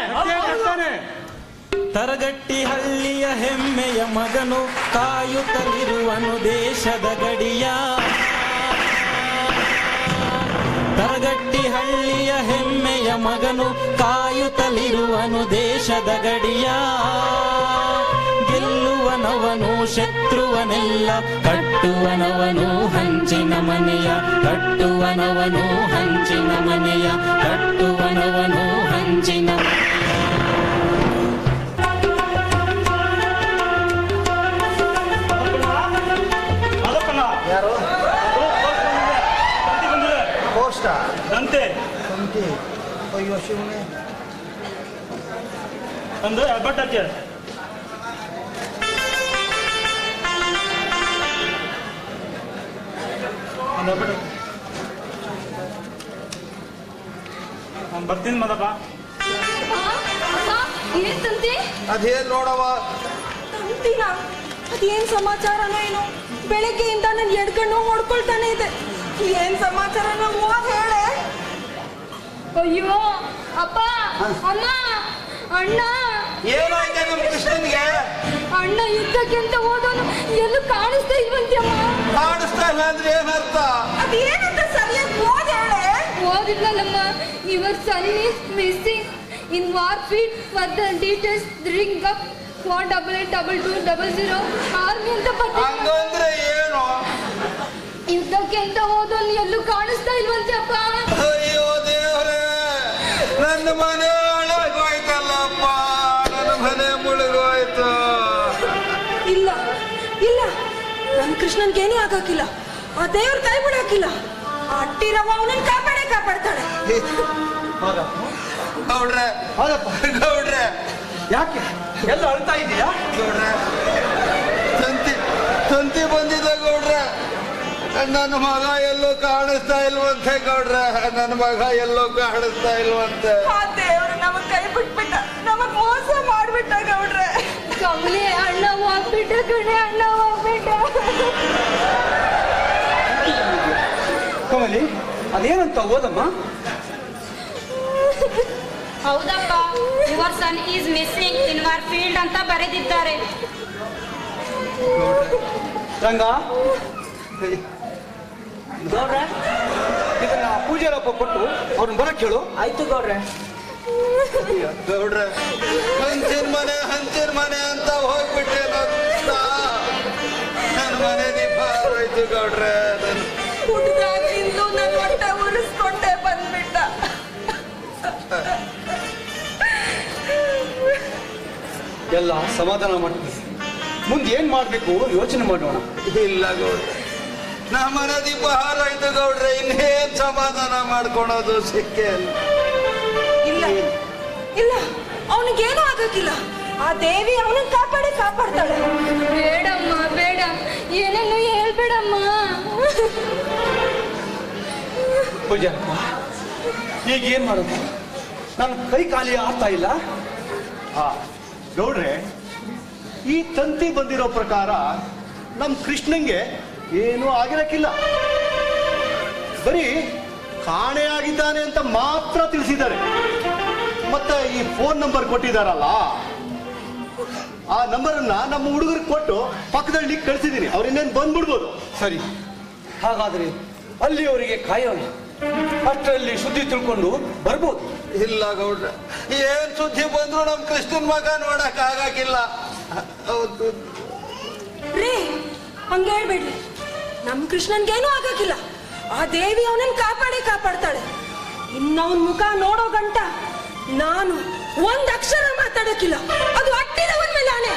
ತರಗಟ್ಟಿ ಹಳ್ಳಿಯ ಹೆಮ್ಮೆಯ ಮಗನು ಕಾಯುತ್ತಲಿರುವನು ದೇಶದ ಗಡಿಯ. ತರಗಟ್ಟಿ ಹಳ್ಳಿಯ ಹೆಮ್ಮೆಯ ಮಗನು ಕಾಯುತ್ತಲಿರುವನು ದೇಶದ ಗಡಿಯ. ಗೆಲ್ಲುವನವನು ಶತ್ರುವನೆಲ್ಲ ಕಟ್ಟುವನವನು ಹಂಚಿನ ಮನೆಯ. ಕಟ್ಟುವನವನು ಹಂಚಿನ ಮನೆಯ. ಕಟ್ಟುವನವನು ಹಂಚಿನ ಯಾರು ಪೋಸ್ಟ ಅಂತೆ ಸಂತಿ? ಅಯ್ಯೋ ಶಿವನೇ. ಒಂದು ಬಟ್ಟೆ ಬರ್ತೀನಿ ಮದಪ್ಪ. ಏನ್ ತಂತಿ? ಅದೇನ್ ನೋಡವ, ತಂತಿನ ಅದೇನ್ ಸಮಾಚಾರನೋ ಏನೋ. ಬೆಳಗ್ಗೆಯಿಂದ ನನ್ ಎಡ್ಗಣ್ಣು ಹೊಡ್ಕೊಳ್ತಾನೆ ಇದೆ. ಏನ್ ಸಮಾಚಾರನೋ ಹೋಗ್ ಹೇಳೆ. ಅಯ್ಯೋ ಅಪ್ಪ, ಅಮ್ಮ, ಅಣ್ಣ. ಏನಾಯ್ತು ನಮ್ ಕೃಷ್ಣನ್ಗೆ? ಅಣ್ಣ ಯುದ್ಧಕ್ಕೆ ಅಂತ ಹೋದವನು ಎಲ್ಲೂ ಕಾಣಿಸ್ತಾ ಇಲ್ವಂತ್ಯಮ್ಮ. ಕಾಣಿಸ್ತಾ ಇಲ್ಲ ಅಂದ್ರೆ ಏನರ್ಥ? ಅದೇನಂತ ಸರಿಯಾಗಿ ಹೋಗ್ ಹೇಳೆ. ಓದಿದ್ನಲ್ಲಮ್ಮ, your son is missing in warfield. Further details ring up 482200 army ಅಂತ ಬರ್ತಿದೆ. ಹಂಗಂದ್ರೆ ಏನು? ಯುದ್ಧಕ್ಕೆ ಅಂತ ಹೋದಲ್ಲಿ ಎಲ್ಲೂ ಕಾಣಿಸ್ತಾ ಇಲ್ವಂತೆ ಅಪ್ಪ. ಅಯ್ಯೋ ದೇವ್ರೆ, ನನ್ನ ಮನೆ ಹಾಳಾಗೋಯ್ತಲ್ಲಪ್ಪ, ನನ್ನ ಮನೆ ಮುಳುಗೋಯ್ತು. ಇಲ್ಲ ಇಲ್ಲ, ನಮ್ ಕೃಷ್ಣನ್ಗೇನು ಆಗಾಕಿಲ್ಲ. ಆ ದೇವ್ರ ಕೈ ಬಿಡಾಕಿಲ್ಲ. ಆ ಅಟ್ಟಿರವ ಅವನನ್ನ ಕಾಪಾಡ್ತಾಳೆ. ಗೌಡ್ರೆ, ಗೌಡ್ರೆ, ಯಾಕೆ ಎಲ್ಲ ಅಳ್ತಾ ಇದೀಯಾ? ಗೌಡ್ರೆ, ತಂತಿ ಬಂದಿದೆ ಗೌಡ್ರೆ. ನನ್ನ ಮಗ ಎಲ್ಲೋ ಕಾಣಿಸ್ತಾ ಇಲ್ವಂತೆ ಗೌಡ್ರೆ, ನನ್ನ ಮಗ ಎಲ್ಲೋ ಕಾಣಿಸ್ತಾ ಇಲ್ವಂತೆ. ಆ ದೇವ್ರು ನಮಗ್ ಕೈ ಬಿಟ್ಬಿಟ್ಟ, ನಮಗ್ ಮೋಸ ಮಾಡ್ಬಿಟ್ಟ ಗೌಡ್ರೆ. ಕಮಲಿ ಅಣ್ಣ ಹೋಗ್ಬಿಟ್ಟ ಕಣೆ, ಅಣ್ಣ ಹೋಗ್ಬಿಟ್ಟ. ಕಮಲಿ, ಅದೇನಂತ ಓದಮ್ಮ? ಹೌದಪ್ಪ, your son is missing in our field ಅಂತ ಬರೆದಿದ್ದಾರೆ. ರಂಗ, ಗೌಡ್ರೆ, ಇದನ್ನ ಪೂಜಾರಪ್ಪ ಕೊಟ್ಟು ಅವ್ರನ್ನ ಬರಕ್ ಹೇಳು. ಆಯ್ತು ಗೌಡ್ರೆ. ಗೌಡ್ರೆ, ಹಂಚಿನ ಮನೆ ಅಂತ ಹೋಗ್ಬಿಟ್ಟೆ. ನನ್ನ ಮನೆ ನಿಭಾರೋಯ್ತು ಗೌಡ್ರೆ. ಹುಡುಗಾಗಿಂದು ನನ್ನ ಹೊಟ್ಟೆ ಉರಿಸ್ಕೊಂಡೆ ಬಂದ್ಬಿಟ್ಟ. ಎಲ್ಲ ಸಮಾಧಾನ ಮಾಡ್ತೀವಿ. ಮುಂದೆ ಏನ್ ಮಾಡ್ಬೇಕು ಯೋಚನೆ ಮಾಡೋಣ. ಇಲ್ಲ ಗೌಡ್ರೆ, ನಮ್ಮ ಮನೆ ದೀಪ ಹಾರಾಯ್ತು ಗೌಡ್ರೆ. ಇನ್ನೇನ್ ಸಮಾಧಾನ ಮಾಡ್ಕೊಳೋದು ಸಿಕ್ಕೇ ಇಲ್ಲ ಇಲ್ಲ, ಅವನಿಗೇನು ಆಗಕ್ಕಿಲ್ಲ. ಆ ದೇವಿ ಅವನನ್ನ ಕಾಪಾಡ್ತಾಳೆ. ಬೇಡಮ್ಮ ಬೇಡ, ಏನೇನು ಹೇಳ್ಬೇಡಮ್ಮ. ಪೂಜಾರಪ್ಪ, ಈಗ ಏನ್ ಮಾಡೋದು? ನನ್ನ ಕೈ ಖಾಲಿ ಆಗ್ತಾ ಇಲ್ಲ. ಗೌಡ್ರೆ, ಈ ತಂತಿ ಬಂದಿರೋ ಪ್ರಕಾರ ನಮ್ ಕೃಷ್ಣಂಗೆ ಏನೂ ಆಗಿರಕ್ಕಿಲ್ಲ. ಬರೀ ಕಾಣೆಯಾಗಿದ್ದಾನೆ ಅಂತ ಮಾತ್ರ ತಿಳಿಸಿದ್ದಾರೆ. ಮತ್ತೆ ಈ ಫೋನ್ ನಂಬರ್ ಕೊಟ್ಟಿದ್ದಾರಲ್ಲ, ಆ ನಂಬರನ್ನ ನಮ್ಮ ಹುಡುಗರಿಗೆ ಕೊಟ್ಟು ಪಕ್ಕದಲ್ಲಿ ಕಳಿಸಿದ್ದೀನಿ. ಅವ್ರು ಇನ್ನೇನು ಬಂದ್ಬಿಡ್ಬೋದು. ಸರಿ, ಹಾಗಾದ್ರೆ ಅಲ್ಲಿಯವರಿಗೆ ಕಾಯೋಣ. ಅಷ್ಟರಲ್ಲಿ ಸುದ್ದಿ ತಿಳ್ಕೊಂಡು ಬರ್ಬೋದು. ಇಲ್ಲ ಗೌಡ್ರೆ, ಏನ್ ಸುದ್ದಿ ಬಂದ್ರು ನಮ್ ಕೃಷ್ಣನ್ ಮಗ ನೋಡಕ್ ಆಗಕ್ಕಿಲ್ಲ. ಹೌದು ರೇ, ಹಂಗ ಹೇಳ್ಬೇಡ್ರಿ. ನಮ್ ಕೃಷ್ಣನ್ಗೇನು ಆಗಕ್ಕಿಲ್ಲ. ಆ ದೇವಿ ಅವನನ್ನ ಕಾಪಾಡ್ತಾಳೆ. ಇನ್ನವನ್ ಮುಖ ನೋಡೋ ಗಂಟ ನಾನು ಒಂದ್ ಅಕ್ಷರ ಮಾತಾಡಕ್ಕಿಲ್ಲ. ಅದು ಅಟ್ಟಿರವನ್ ಮೇಲೆ ಆನೆ.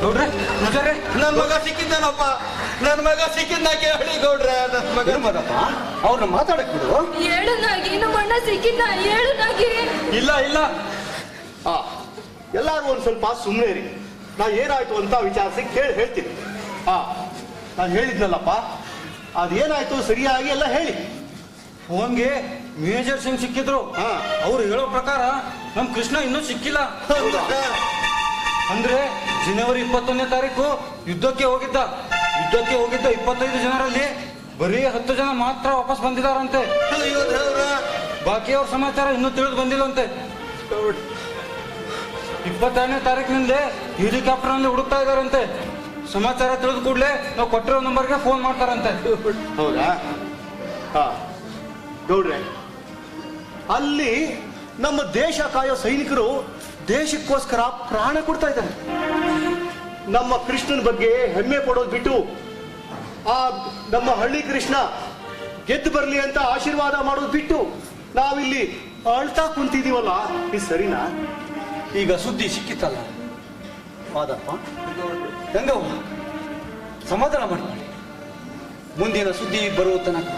ನೋಡ್ರೆ, ನೋಡ್ರೆ, ನನ್ ಮಗ ಸಿಕ್ಕಿದ್ದಾನಪ್ಪ, ನನ್ ಮಗ ಸಿಕ್ಕಿದ್ನ ಕೇಳಿ ಗೌಡ್ರೆ. ನನ್ ಮಗ ಮಗಪ್ಪ, ಅವ್ರನ್ನ ಮಾತಾಡಕ್ ಬಿಡು. ಹೇಳುನಾಗಿ ನಮ್ಮ ಅಣ್ಣ ಸಿಕ್ಕಿದ್ದ, ಹೇಳುನಾಗಿ. ಇಲ್ಲ. ಎಲ್ಲಾರು ಒಂದ್ ಸ್ವಲ್ಪ ಸುಮ್ಮನೆ ಇರಿ. ನಾ ಏನಾಯ್ತು ಅಂತ ವಿಚಾರಿಸಿ ಹೇಳ್ತೀನಿ. ನಾನು ಹೇಳಿದ್ನಲ್ಲಪ್ಪ, ಅದೇನಾಯ್ತು ಸರಿಯಾಗಿ ಎಲ್ಲ ಹೇಳಿ. ಫೋನ್ಗೆ ಮೇಜರ್ ಸಿಂಗ್ ಸಿಕ್ಕಿದ್ರು. ಅವ್ರು ಹೇಳೋ ಪ್ರಕಾರ ನಮ್ ಕೃಷ್ಣ ಇನ್ನೂ ಸಿಕ್ಕಿಲ್ಲ. ಅಂದ್ರೆ ಜನವರಿ 21ನೇ ತಾರೀಕು ಯುದ್ಧಕ್ಕೆ ಹೋಗಿದ್ದ 25 ಜನರಲ್ಲಿ ಬರೀ 10 ಜನ ಮಾತ್ರ ವಾಪಸ್ ಬಂದಿದಾರಂತೆ. ಬಾಕಿಯವ್ರ ಸಮಾಚಾರ ಇನ್ನೂ ತಿಳಿದು ಬಂದಿಲ್ಲಂತೆ. 22ನೇ ತಾರೀಕಿನಿಂದ ಹೆಲಿಕಾಪ್ಟರ್ ನಲ್ಲಿ ಹುಡುಕ್ತಾ ಇದಾರಂತೆ. ಸಮಾಚಾರ ತಿಳಿದ ಕೂಡಲೇ ನಾವು ಕೊಟ್ಟಿರೋ ನಂಬರ್ಗೆ ಫೋನ್ ಮಾಡ್ತಾರಂತೆ. ಹೌದಾ? ಗೌಡ್ರೆ, ಅಲ್ಲಿ ನಮ್ಮ ದೇಶ ಕಾಯೋ ಸೈನಿಕರು ದೇಶಕ್ಕೋಸ್ಕರ ಪ್ರಾಣ ಕೊಡ್ತಾ ಇದ್ದಾರೆ. ನಮ್ಮ ಕೃಷ್ಣನ ಬಗ್ಗೆ ಹೆಮ್ಮೆ ಪಡೋದು ಬಿಟ್ಟು ಆ ನಮ್ಮ ಹಳ್ಳಿ ಕೃಷ್ಣ ಗೆದ್ದು ಬರ್ಲಿ ಅಂತ ಆಶೀರ್ವಾದ ಮಾಡೋದು ಬಿಟ್ಟು ನಾವಿಲ್ಲಿ ಅಳ್ತಾ ಕುಂತಿದೀವಲ್ಲ, ಇದು ಸರಿನಾ? ಈಗ ಸುದ್ದಿ ಸಿಕ್ಕಿತ್ತಲ್ಲ ಮಾದಪ್ಪ, ಗಂಗವ್ವ ಸಮಾಧಾನ ಮಾಡ್ಕೊಳ್ಳಿ. ಮುಂದಿನ ಸುದ್ದಿ ಬರುವ ತನಕ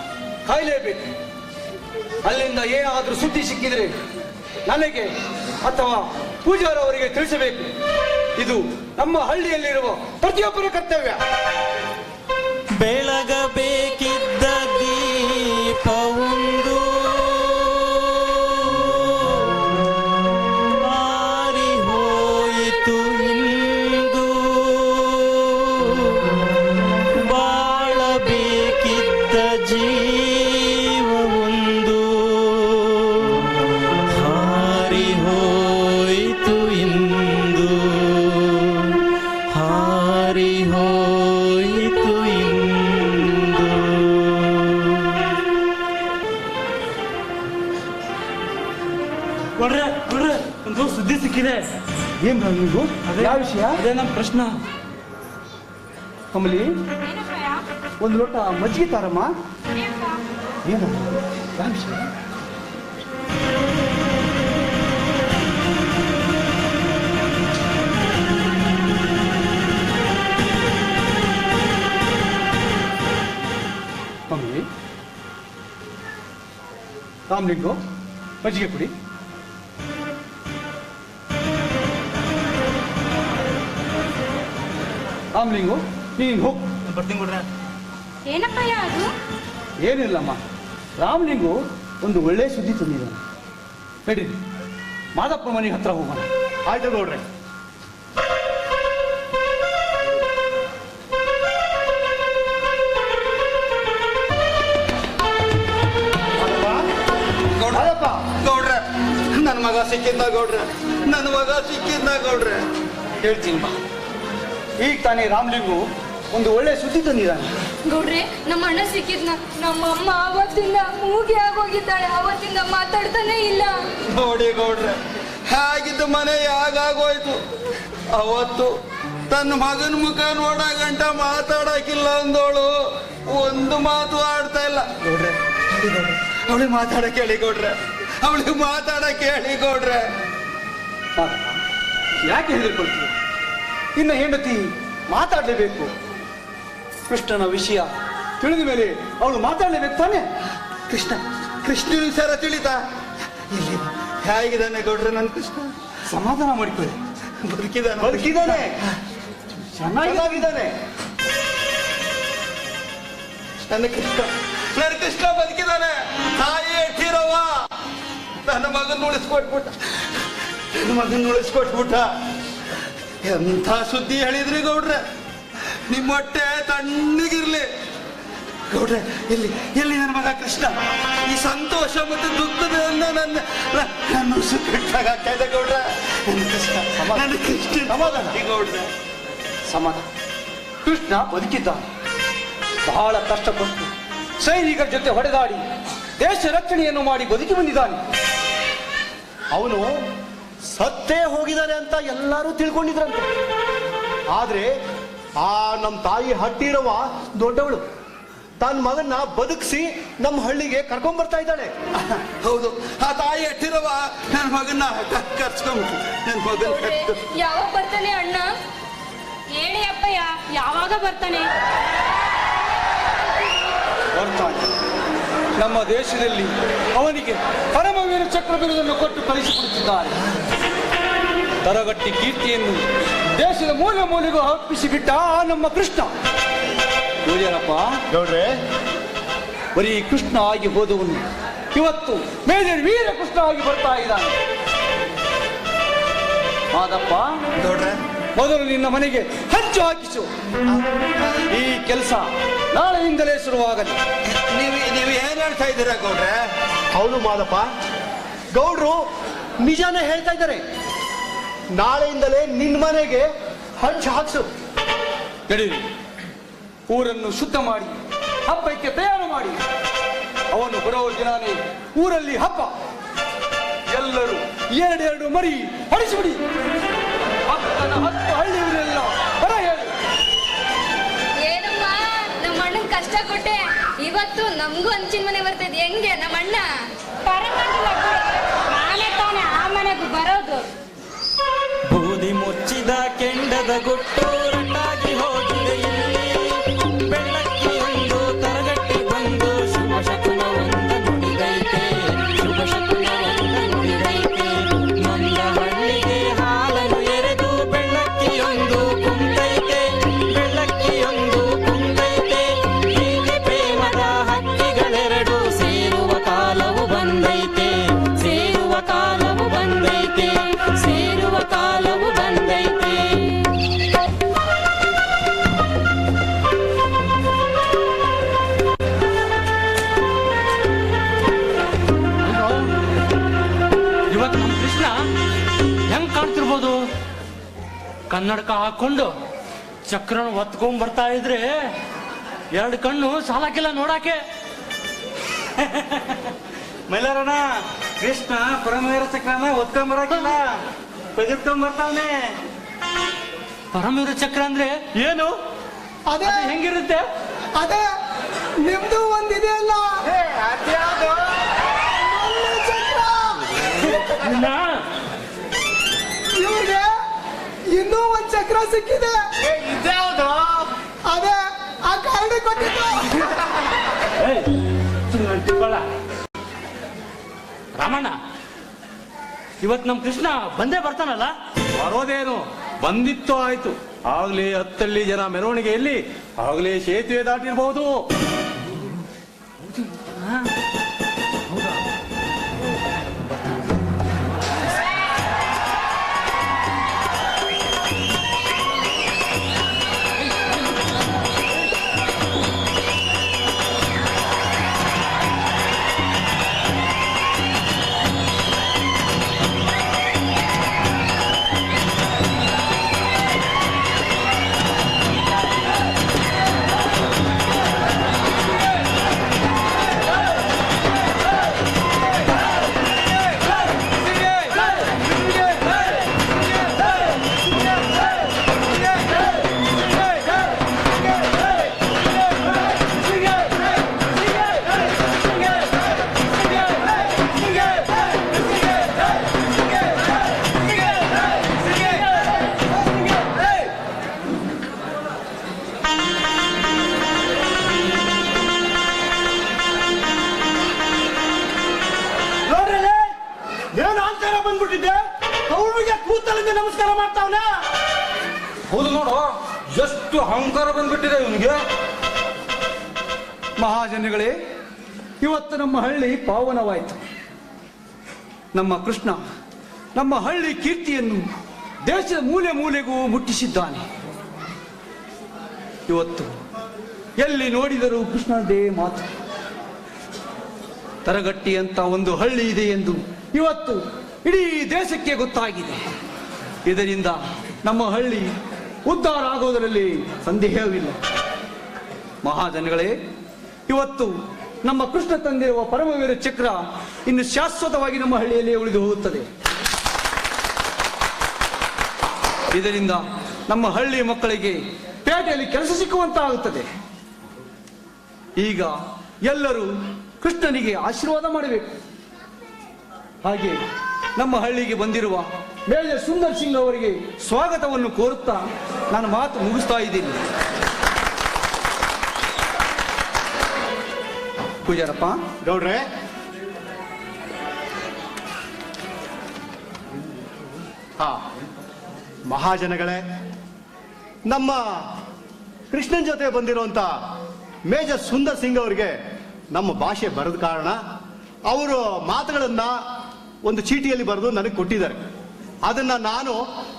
ಕಾಯಲೇಬೇಕು. ಅಲ್ಲಿಂದ ಏನಾದ್ರೂ ಸುದ್ದಿ ಸಿಕ್ಕಿದ್ರೆ ನನಗೆ ಅಥವಾ ಪೂಜಾರವರಿಗೆ ತಿಳಿಸಬೇಕು. ಇದು ನಮ್ಮ ಹಳ್ಳಿಯಲ್ಲಿರುವ ಪ್ರತಿಯೊಬ್ಬರ ಕರ್ತವ್ಯ. ಬೆಳಗಬೇಕಿದ್ದ ದೀಪವೊಂದು ಆರಿ ಹೋಯಿತು ಇಂದು, ಬಾಳಬೇಕಿದ್ದ ಜೀವವೊಂದು ಹಾರಿ ಹೋಯಿತು ಇಂದು, ಹಾರಿ ಹೋಯಿತು ಇಂದು. ಕೊಡ್ರೆ ಒಂದು ಸುದ್ದಿ ಸಿಕ್ಕಿದೆ. ಏನ್ ನೀವು? ಯಾವ ವಿಷಯ? ಅದೇ ನಮ್ಮ ಕೃಷ್ಣ ಕಮಲಿ, ಒಂದು ಲೋಟ ಮಜ್ಜಿಗೆ ತಾರಮ್ಮ. ಏನು ಯಾವ ವಿಷಯ? ಕಮಲಿ, ರಾಮ್ಲಿಂಗು ಮಜ್ಜಿಗೆ ಕುಡಿ. ರಾಮ್ಲಿಂಗು, ನೀನು ಹೋಗು. ಬರ್ತೀನಿ ಕೊಡ್ರ. ಏನಪ್ಪಯ್ಯ ಅದು? ಏನಿಲ್ಲಮ್ಮ, ರಾಮ್ಲಿಂಗು ಒಂದು ಒಳ್ಳೆ ಸುದ್ದಿ ತಂದಿದ್ದಾನೆ. ನಡೀರಿ, ಮಾದಪ್ಪ ಮನೆ ಹತ್ರ ಹೋಗೋಣ. ಆಯ್ತು ನೋಡ್ರಿ. ಗೌಡ್ರೆ, ನನ್ನ ಮಗ ಸಿಕ್ಕಿದ್ನ ಗೌಡ್ರೆ, ನನ್ನ ಮಗ ಸಿಕ್ಕಿದ್ನ ಗೌಡ್ರೆ. ಹೇಳ್ತೀನಿ ಬಾ. ಈಗ ತಾನೇ ರಾಮ್ಲಿಂಗು ಒಂದು ಒಳ್ಳೆ ಸುದ್ದಿ ತಂದಿದ್ದಾನೆ. ಗೌಡ್ರೆ, ನಮ್ಮ ಅಣ್ಣ ಸಿಕ್ಕಿದ್ನ. ನಮ್ಮ ಅಮ್ಮ ಅವತ್ತಿಂದ ಮೂಗಿ ಆಗೋಗಿದ್ದಾಳೆ. ಅವತ್ತಿಂದ ಮಾತಾಡ್ತಾನೆ ಇಲ್ಲ. ನೋಡಿ ಗೌಡ್ರೆ, ಹಾಗಿದ್ದು ಮನೆ ಯಾಗಾಗೋಯ್ತು. ಅವತ್ತು ತನ್ನ ಮಗನ ಮುಖ ನೋಡಗಂಟ ಮಾತಾಡಕ್ಕಿಲ್ಲ ಅಂದೋಳು ಒಂದು ಮಾತು ಆಡ್ತಾ ಇಲ್ಲ. ಗೌಡ್ರೆ, ಅವಳಿಗೆ ಮಾತಾಡಕ್ ಹೇಳಿ ಗೌಡ್ರೆ, ಅವಳಿಗೆ ಮಾತಾಡಕ್ ಹೇಳಿ ಗೌಡ್ರೆ. ಯಾಕೆ ಹೆದರ್ಕೊಳ್ತೀವಿ? ಇನ್ನು ಹೆಂಡತಿ ಮಾತಾಡಲೇಬೇಕು. ಕೃಷ್ಣನ ವಿಷಯ ತಿಳಿದ ಮೇಲೆ ಅವಳು ಮಾತಾಡಲೇಬೇಕು ತಾನೆ. ಕೃಷ್ಣ ವಿಚಾರ ತಿಳಿತಾ? ಇಲ್ಲಿ ಹೇಗಿದ್ದಾನೆ ಗೌಡ್ರೆ ನನ್ನ ಕೃಷ್ಣ? ಸಮಾಧಾನ ಮಾಡಿಕೊಳ್ಳಿ. ಬದುಕಿದ್ದಾನೆ, ಚೆನ್ನಾಗಿದ್ದಾನೆ. ನನ್ನ ಕೃಷ್ಣ ಬದುಕಿದ್ದಾನೆ. ತಾಯಿ ಎಟ್ಟಿರವ್ವ ನನ್ನ ಮಗನ್ ಉಳಿಸ್ಕೊಟ್ಬಿಟ್ಟ. ಎಂಥ ಸುದ್ದಿ ಹೇಳಿದ್ರಿ ಗೌಡ್ರೆ. ನಿಮ್ಮ ಹೊಟ್ಟೆ ತಣ್ಣಗಿರ್ಲಿ ಗೌಡ್ರೆ. ಎಲ್ಲಿ ನನ್ನ ಮಗ ಕೃಷ್ಣ? ಈ ಸಂತೋಷ ಮತ್ತು ದುಃಖದಿಂದ ನನ್ನ ಸುತ್ತಾಗ್ತಾ ಇದೆ ಗೌಡ್ರೆ. ನನ್ನ ಕೃಷ್ಣ ಸಮಾಧಾನ ಗೌಡ್ರೆ, ಸಮಾಧಾನ. ಕೃಷ್ಣ ಬದುಕಿದ್ದಾನೆ. ಬಹಳ ಕಷ್ಟಪಟ್ಟು ಸೈನಿಕರ ಜೊತೆ ಹೊಡೆದಾಡಿ ದೇಶ ರಕ್ಷಣೆಯನ್ನು ಮಾಡಿ ಬದುಕಿ ಬಂದಿದ್ದಾನೆ. ಅವನು ಸತ್ತೇ ಹೋಗಿದ್ದಾನೆ ಅಂತ ಎಲ್ಲರೂ ತಿಳ್ಕೊಂಡಿದ್ರಂತೆ. ಆದ್ರೆ ಆ ನಮ್ಮ ತಾಯಿ ಹಟ್ಟಿರವ ದೊಡ್ಡವಳು ತನ್ನ ಮಗನ್ನ ಬದುಕಿಸಿ ನಮ್ಮ ಹಳ್ಳಿಗೆ ಕರ್ಕೊಂಡ್ ಬರ್ತಾ ಇದ್ದಾಳೆ. ಹೌದು, ಆ ತಾಯಿ ಎಟ್ಟಿರವ ನನ್ನ ಮಗನ್ನ ಕರ್ಸ್ಕೊಂಡ್ಬಿಟ್ಟು ನನ್ನ ಮಗನ್ ಯಾವಾಗ ಬರ್ತಾನೆ ಅಣ್ಣ? ಹೇಳಿ ಅಪ್ಪಯ್ಯ, ಯಾವಾಗ ಬರ್ತಾನೆ? ಬರ್ತಾನೆ. ನಮ್ಮ ದೇಶದಲ್ಲಿ ಅವನಿಗೆ ಪರಮವೀರ ಚಕ್ರ ಬಿರುದನ್ನು ಕೊಟ್ಟು ಕಳಿಸಿಕೊಡುತ್ತಿದ್ದಾರೆ. ತರಗಟ್ಟಿ ಕೀರ್ತಿಯನ್ನು ದೇಶದ ಮೂಲೆ ಮೂಲೆಗೂ ಹಬ್ಬಿಸಿಬಿಟ್ಟ ಆ ನಮ್ಮ ಕೃಷ್ಣ. ಏನಪ್ಪ ನೋಡ್ರೆ, ಬರೀ ಕೃಷ್ಣ ಆಗಿ ಹೋದವನು ಇವತ್ತು ಮೇಜರ್ ವೀರ ಕೃಷ್ಣ ಆಗಿ ಬರ್ತಾ ಇದ್ದಾನೆ. ಆದಪ್ಪ ಗೌಡ್ರೆ, ಮೊದಲು ನಿನ್ನ ಮನೆಗೆ ಹಂಚು ಹಾಕಿಸು. ಈ ಕೆಲಸ ನಾಳೆಯಿಂದಲೇ ಶುರುವಾಗಲಿ. ನೀವು ಏನ್ ಹೇಳ್ತಾ ಇದ್ದೀರಾ ಗೌಡ್ರೆ? ಹೌದು ಮಾದಪ್ಪ, ಗೌಡ್ರು ನಿಜಾನೇ ಹೇಳ್ತಾ ಇದ್ದಾರೆ. ನಾಳೆಯಿಂದಲೇ ನಿನ್ನ ಮನೆಗೆ ಹಂಚು ಹಾಕ್ಸು. ನಡೀರಿ, ಊರನ್ನು ಶುದ್ಧ ಮಾಡಿ ಹಬ್ಬಕ್ಕೆ ತಯಾರು ಮಾಡಿ. ಅವನು ಬರೋ ದಿನಾನೇ ಊರಲ್ಲಿ ಹಬ್ಬ. ಎಲ್ಲರೂ ಎರಡೆರಡು ಮರಿ ಹೊಡಿಸಿಬಿಡಿ. ಹತ್ತನ 10 ಹಳ್ಳಿಯವರೆಲ್ಲ ಬರ ಹೇಳಿ. ಏನಮ್ಮ, ನಮ್ಮ ಅಣ್ಣನ್ ಕಷ್ಟ ಕೊಟ್ಟೆ. ಇವತ್ತು ನಮಗೂ ಹಂಚಿನ ಮನೆ ಬರ್ತದೆ. ಹೆಂಗೆ ನಮ್ಮ ಅಣ್ಣ? ನಾನೇ ತಾನೆ ಆ ಮನೆಗೂ ಬರೋದು. ಬೂದಿ ಮುಚ್ಚಿದ ಕೆಂಡದ ಗುಟ್ಟು ರಟ್ಟಾಗಿ ಹೋಗಿದೆ ಇಲ್ಲಿ. ಬೆಳ್ಳಕ್ಕಿಯೊಂದು ತರಗಟ್ಟಿ ಬಂದು ಶುಭ ಶಕುನವೊಂದ ನುಡಿದೈತೆ. ಶುಭ ಶಕುನವೊಂದ ನುಡಿದೈತೆ. ನೊಂದ ಹಳ್ಳಿಗೆ ಹಾಲನ್ನು ಎರೆದು ಬೆಳ್ಳಕ್ಕಿಯೊಂದು ಕುಂತೈತೆ. ಬೆಳ್ಳಕ್ಕಿಯೊಂದು ಕುಂತೈತೆ. ಹೀಗೆ ಪ್ರೇಮದ ಹಕ್ಕಿಗಳೆರಡು ಸೇರುವ ಕಾಲವು ಬಂದೈತೆ. ಸೇರುವ ಕಾಲವು ಬಂದೈತೆ. ಸೇರುವ ಕಾಲವು ಬಂದೈತೆ. ಇವತ್ತು ನಮ್ಮ ಕೃಷ್ಣ ಹೆಂಗ್ ಕಾಣ್ತಿರ್ಬೋದು? ಕನ್ನಡಕ ಹಾಕೊಂಡು ಚಕ್ರನ ಒತ್ಕೊಂಡ್ ಬರ್ತಾ ಇದ್ರೆ 2 ಕಣ್ಣು ಸಾಲಕ್ಕಿಲ್ಲ ನೋಡಾಕೆ. ಮೈಲಾರಣ್ಣ, ಕೃಷ್ಣ ಪರಮವೀರ ಚಕ್ರನ ಒತ್ಕೊಂಬರಕಿಲ್ಲ, ಬೆದರ್ಕೊಂಡ್ ಬರ್ತಾವನೆ. ಪರಮವೀರ ಚಕ್ರ ಅಂದ್ರೆ ಏನು? ಅದೇ ಹೆಂಗಿರುತ್ತೆ? ಅದೇ ನಿಮ್ದು ಒಂದಿದೆಯಲ್ಲ ಮಲ್ಲು ಚಕ್ರ. ಇವ್ರಿಗೆ ಇನ್ನೂ ಒಂದ್ ಚಕ್ರ ಸಿಕ್ಕಿದೆ. ಅದೇ ಆ ಕಾರ್ಡ್ ಕೊಟ್ಟಿದ್ದು. ರಾಮಣ್ಣ, ಇವತ್ತು ನಮ್ ಕೃಷ್ಣ ಬಂದೇ ಬರ್ತಾನಲ್ಲ? ಬರೋದೇನು, ಬಂದಿತ್ತು ಆಯ್ತು. ಆಗ್ಲೇ 10 ಜನ ಮೆರವಣಿಗೆಯಲ್ಲಿ ಆಗ್ಲೇ ಸೇತುವೆ ದಾಟಿರ್ಬಹುದು. ನಮಸ್ಕಾರ ಮಾಡ್ತಾವನ. ಹೌದು ನೋಡು, ಎಷ್ಟು ಅಹಂಕಾರ ಬಂದ್ಬಿಟ್ಟಿದೆ ಇವನಿಗೆ. ಮಹಾಜನಗಳೇ, ಇವತ್ತು ನಮ್ಮ ಹಳ್ಳಿ ಪಾವನವಾಯಿತು. ನಮ್ಮ ಕೃಷ್ಣ ನಮ್ಮ ಹಳ್ಳಿ ಕೀರ್ತಿಯನ್ನು ದೇಶದ ಮೂಲೆ ಮೂಲೆಗೂ ಮುಟ್ಟಿಸಿದ್ದಾನೆ. ಇವತ್ತು ಎಲ್ಲಿ ನೋಡಿದರೂ ಕೃಷ್ಣದೇ ಮಾತು. ತರಗಟ್ಟಿ ಅಂತ ಒಂದು ಹಳ್ಳಿ ಇದೆ ಎಂದು ಇವತ್ತು ಇಡೀ ದೇಶಕ್ಕೆ ಗೊತ್ತಾಗಿದೆ. ಇದರಿಂದ ನಮ್ಮ ಹಳ್ಳಿ ಉದ್ಧಾರ ಆಗೋದರಲ್ಲಿ ಸಂದೇಹವಿಲ್ಲ. ಮಹಾಜನಗಳೇ, ಇವತ್ತು ನಮ್ಮ ಕೃಷ್ಣ ತಂದಿರುವ ಪರಮವೀರ ಚಕ್ರ ಇನ್ನು ಶಾಶ್ವತವಾಗಿ ನಮ್ಮ ಹಳ್ಳಿಯಲ್ಲಿ ಉಳಿದು ಹೋಗುತ್ತದೆ. ಇದರಿಂದ ನಮ್ಮ ಹಳ್ಳಿ ಮಕ್ಕಳಿಗೆ ಪೇಟೆಯಲ್ಲಿ ಕೆಲಸ ಸಿಕ್ಕುವಂತಾಗುತ್ತದೆ. ಈಗ ಎಲ್ಲರೂ ಕೃಷ್ಣನಿಗೆ ಆಶೀರ್ವಾದ ಮಾಡಬೇಕು. ಹಾಗೆ ನಮ್ಮ ಹಳ್ಳಿಗೆ ಬಂದಿರುವ ಮೇಜರ್ ಸುಂದರ್ ಸಿಂಗ್ ಅವರಿಗೆ ಸ್ವಾಗತವನ್ನು ಕೋರುತ್ತಾ ನಾನು ಮಾತು ಮುಗಿಸ್ತಾ ಇದ್ದೀನಿ. ಪೂಜಾರಪ್ಪ. ಗೌಡ್ರೆ, ಮಹಾಜನಗಳೇ, ನಮ್ಮ ಕೃಷ್ಣನ್ ಜೊತೆ ಬಂದಿರುವಂತ ಮೇಜರ್ ಸುಂದರ್ ಸಿಂಗ್ ಅವರಿಗೆ ನಮ್ಮ ಭಾಷೆ ಬರದ ಕಾರಣ ಅವರು ಮಾತುಗಳನ್ನ ಒಂದು ಚೀಟಿಯಲ್ಲಿ ಬರೆದು ನನಗೆ ಕೊಟ್ಟಿದ್ದಾರೆ. ಅದನ್ನ ನಾನು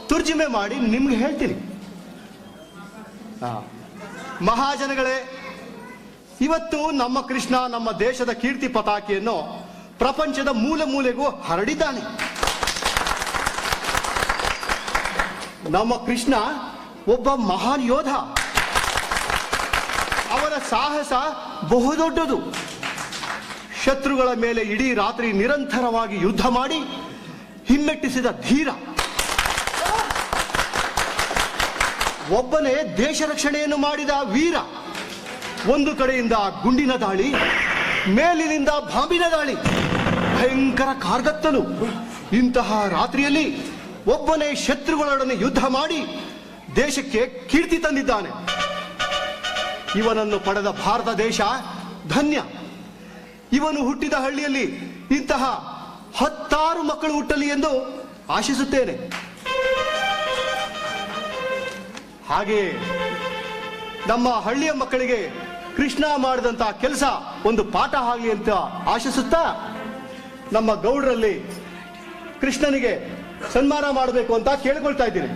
ತರ್ಜುಮೆ ಮಾಡಿ ನಿಮ್ಗೆ ಹೇಳ್ತೀನಿ. ಮಹಾಜನಗಳೇ, ಇವತ್ತು ನಮ್ಮ ಕೃಷ್ಣ ನಮ್ಮ ದೇಶದ ಕೀರ್ತಿ ಪತಾಕೆಯನ್ನು ಪ್ರಪಂಚದ ಮೂಲೆ ಮೂಲೆಗೂ ಹರಡಿದ್ದಾನೆ. ನಮ್ಮ ಕೃಷ್ಣ ಒಬ್ಬ ಮಹಾನ್ ಯೋಧ. ಅವರ ಸಾಹಸ ಬಹುದೊಡ್ಡದು. ಶತ್ರುಗಳ ಮೇಲೆ ಇಡೀ ರಾತ್ರಿ ನಿರಂತರವಾಗಿ ಯುದ್ಧ ಮಾಡಿ ಹಿಮ್ಮೆಟ್ಟಿಸಿದ ಧೀರ. ಒಬ್ಬನೇ ದೇಶ ರಕ್ಷಣೆಯನ್ನು ಮಾಡಿದ ವೀರ. ಒಂದು ಕಡೆಯಿಂದ ಗುಂಡಿನ ದಾಳಿ, ಮೇಲಿನಿಂದ ಬಾಂಬಿನ ದಾಳಿ, ಭಯಂಕರ ಕಾರ್ಗತ್ತಲು. ಇಂತಹ ರಾತ್ರಿಯಲ್ಲಿ ಒಬ್ಬನೇ ಶತ್ರುಗಳೊಡನೆ ಯುದ್ಧ ಮಾಡಿ ದೇಶಕ್ಕೆ ಕೀರ್ತಿ ತಂದಿದ್ದಾನೆ. ಇವನನ್ನು ಪಡೆದ ಭಾರತ ದೇಶ ಧನ್ಯ. ಇವನು ಹುಟ್ಟಿದ ಹಳ್ಳಿಯಲ್ಲಿ ಇಂತಹ 10 ಮಕ್ಕಳು ಹುಟ್ಟಲಿ ಎಂದು ಆಶಿಸುತ್ತೇನೆ. ಹಾಗೆಯೇ ನಮ್ಮ ಹಳ್ಳಿಯ ಮಕ್ಕಳಿಗೆ ಕೃಷ್ಣ ಮಾಡಿದಂತಹ ಕೆಲಸ ಒಂದು ಪಾಠ ಆಗಲಿ ಅಂತ ಆಶಿಸುತ್ತಾ ನಮ್ಮ ಗೌಡರಲ್ಲಿ ಕೃಷ್ಣನಿಗೆ ಸನ್ಮಾನ ಮಾಡಬೇಕು ಅಂತ ಕೇಳಿಕೊಳ್ತಾ ಇದ್ದೀನಿ.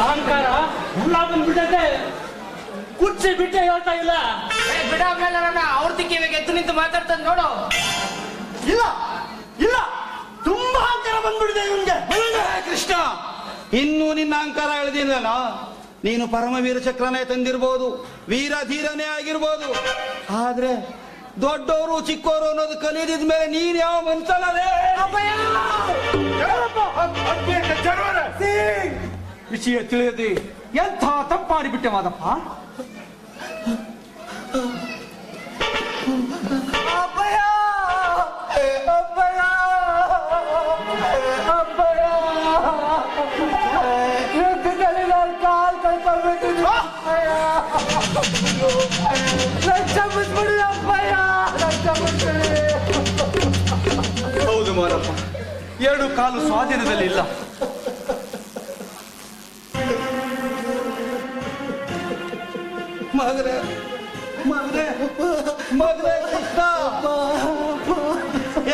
ಅಹಂಕಾರ ಹುಲ್ಲಾ ಬಂದ್ಬಿಟ್ಟೈತೆ. ಕುರ್ಚಿ ಬಿಟ್ಟೆ ಹೇಳ್ತಾ ಇಲ್ಲ. ಬಿಡ ಅವ್ರ ದಿಕ್ಕಿಗೆ ಎದ್ದು ನಿಂತು ಮಾತಾಡ್ತಾನೆ ನೋಡು. ಇಲ್ಲ ಇಲ್ಲ, ತುಂಬಾ ಅಹಂಕಾರ ಬಂದ್ಬಿಟ್ಟಿದೆ ಇವನ್ಗೆ. ಕೃಷ್ಣ, ಇನ್ನೂ ನಿನ್ನ ಅಹಂಕಾರ ಎಳೆದಿಲ್ಲ. ನೀನು ಪರಮವೀರ ಚಕ್ರನೇ ತಂದಿರ್ಬೋದು, ವೀರ ಧೀರನೇ ಆಗಿರ್ಬೋದು, ಆದ್ರೆ ದೊಡ್ಡವರು ಚಿಕ್ಕವರು ಅನ್ನೋದು ಕಲಿಯದಿದ ಮೇಲೆ ನೀನ್ ಯಾವ ಮನ್ಸಲ್ಲೇ? ವಿಷಯ ತಿಳಿಯದೆ ಎಂಥ ತಪ್ಪು ಮಾಡಿಬಿಟ್ಟೆ ಮಾದಪ್ಪ. ಅಪ್ಪಯ್ಯ ಅಪ್ಪಯ್ಯ ಅಪ್ಪಯ್ಯ ಯುದ್ಧದಲ್ಲಿ ನಾನು ಕಾಲ್ ಕಳ್ಕೊಂಡ್ಬಿಟ್ಟಿದ್ದೀನಿ ಅಪ್ಪಯ್ಯ. ಕ್ಷಮಿಸ್ಬಿಡಿ ಅಪ್ಪಯ್ಯ, ಕ್ಷಮಿಸ್ಬಿಡಿ. ಹೌದು ಮಾದಪ್ಪ, ಎರಡು ಕಾಲು ಸ್ವಾಧೀನದಲ್ಲಿ ಇಲ್ಲ. ಮಗನೇ ಮಗನೇ ಮಗನೇ ಕೃಷ್ಣ,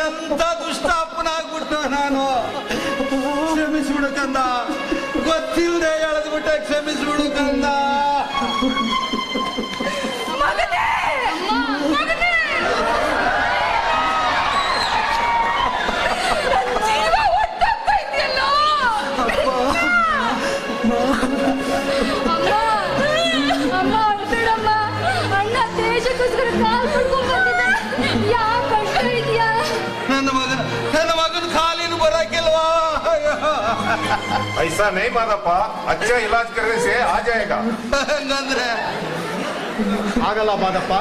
ಎಂತ ದುಷ್ಟ ಅಪ್ಪನಾಗ್ಬಿಟ್ಟು ನಾನು. ಕ್ಷಮಿಸ್ಬಿಡು ಕಂದ, ಗೊತ್ತಿಲ್ಲದೆ ಎಳೆದ್ಬಿಟ್ಟೆ, ಕ್ಷಮಿಸ್ಬಿಡು ಕಂದ. ಅಮ್ಮ ಅಳ್ಬೇಡಮ್ಮ, ಅಣ್ಣ ದೇಶಕ್ಕೋಸ್ಕರ ಕಾಲ್ ಪಡ್ಕೊಂಡ್ ಬಂದಿದ್ದ. ಯಾವ ಕಷ್ಟ ಇದೆಯಾ? ನನ್ನ ಮಗನ ಕಾಲಿನ ಬರಕ್ಕಿಲ್ವಾ? ऐसा नहीं मादप्पा, अच्छा इलाज करने से आ जाएगा. ಹಂಗಂದ್ರೆ ಆಗಲ್ಲ ಮಾದಪ್ಪ,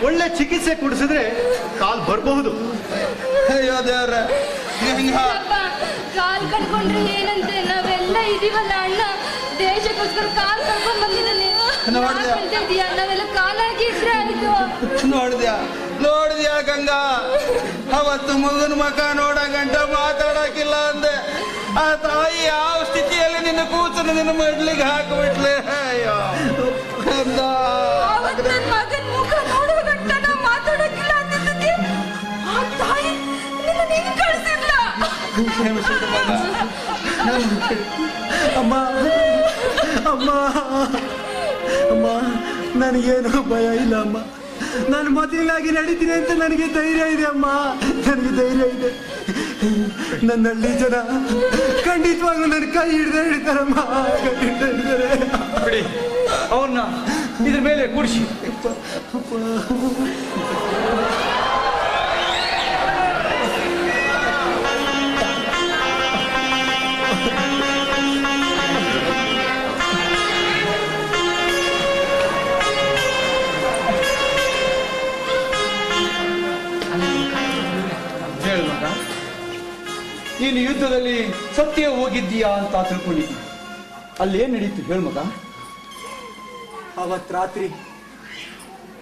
ಒಳ್ಳೆ ಚಿಕಿತ್ಸೆ ಕೊಡಿಸಿದ್ರೆ ಕಾಲ್ ಬರಬಹುದು. ಅಯ್ಯೋ ದೇವ್ರೆ, ಅಪ್ಪ, ಕಾಲ್ ಕಟ್ಕೊಂಡ್ರೆ ಏನಂತೆ? ನಾವೆಲ್ಲ ಇದೀವಲ್ಲ ಅಣ್ಣ, ದೇಶಕ್ಕೋಸ್ಕರ ಕಾಲ್ ಕಟ್ಕೊಂಡ್ ಬಂದಿದ್ದಾನೆ. ನೋಡ್ದ್ಯಾ? ಇದೀಯಾ? ನಾವೆಲ್ಲ ಕಾಲಾಗಿ ಇಟ್ರೆ ಆಯ್ತು. ನೋಡಿದ್ಯಾ ಗಂಗಾ, ಅವತ್ತು ಮಗನ ಮಕ ನೋಡ ಗಂಟ ಮಾತಾಡಕ್ಕಿಲ್ಲ ಅಂದೆ. ಆ ತಾಯಿ ಯಾವ ಸ್ಥಿತಿಯಲ್ಲಿ ನಿನ್ನ ಕೂತನ್ನು ನಿನ್ನ ಮಡ್ಲಿಗೆ ಹಾಕಿಬಿಟ್ಲೆ. ಅಯ್ಯೋ ಗಂಗ, ಆವತ್ತು ನನ್ ಮಗನ್ ಮುಖ ನೋಡೋ ಗಂಟ ನಾ ಮಾತಾಡಕ್ಕಿಲ್ಲ ಅಂದಿದ್ದಕ್ಕೆ ಆ ತಾಯಿ ನಿನ್ನ ನೀನು ಕಳ್ಸಿಲ್ಲ. ಅಮ್ಮ ಅಮ್ಮ ಅಮ್ಮ, ನನಗೇನು ಭಯ ಇಲ್ಲ ಅಮ್ಮ. ನಾನು ಮೊದಲಾಗಿ ನಡೀತೀನಿ ಅಂತ ನನಗೆ ಧೈರ್ಯ ಇದೆ ಅಮ್ಮ, ನನಗೆ ಧೈರ್ಯ ಇದೆ. ನನ್ನ ಹಳ್ಳಿ ಜನ ಖಂಡಿತವಾಗ್ಲೂ ನನ್ನ ಕೈ ಹಿಡಿತಾರಮ್ಮ, ಖಂಡಿತ ಹಿಡಿದಾರೆ. ಬಿಡಿ ಅವನ್ನ ಇದ್ರ ಮೇಲೆ ಕೂಡಿಸಿ. ಹೇಳು ಮಗ, ನೀನು ಯುದ್ಧದಲ್ಲಿ ಸತ್ಯ ಹೋಗಿದ್ದೀಯಾ ಅಂತ ತಿಳ್ಕೊಂಡಿದ್ದೀನಿ. ಅಲ್ಲೇನ್ ನಡೀತು ಹೇಳು ಮಗ. ಅವತ್ ರಾತ್ರಿ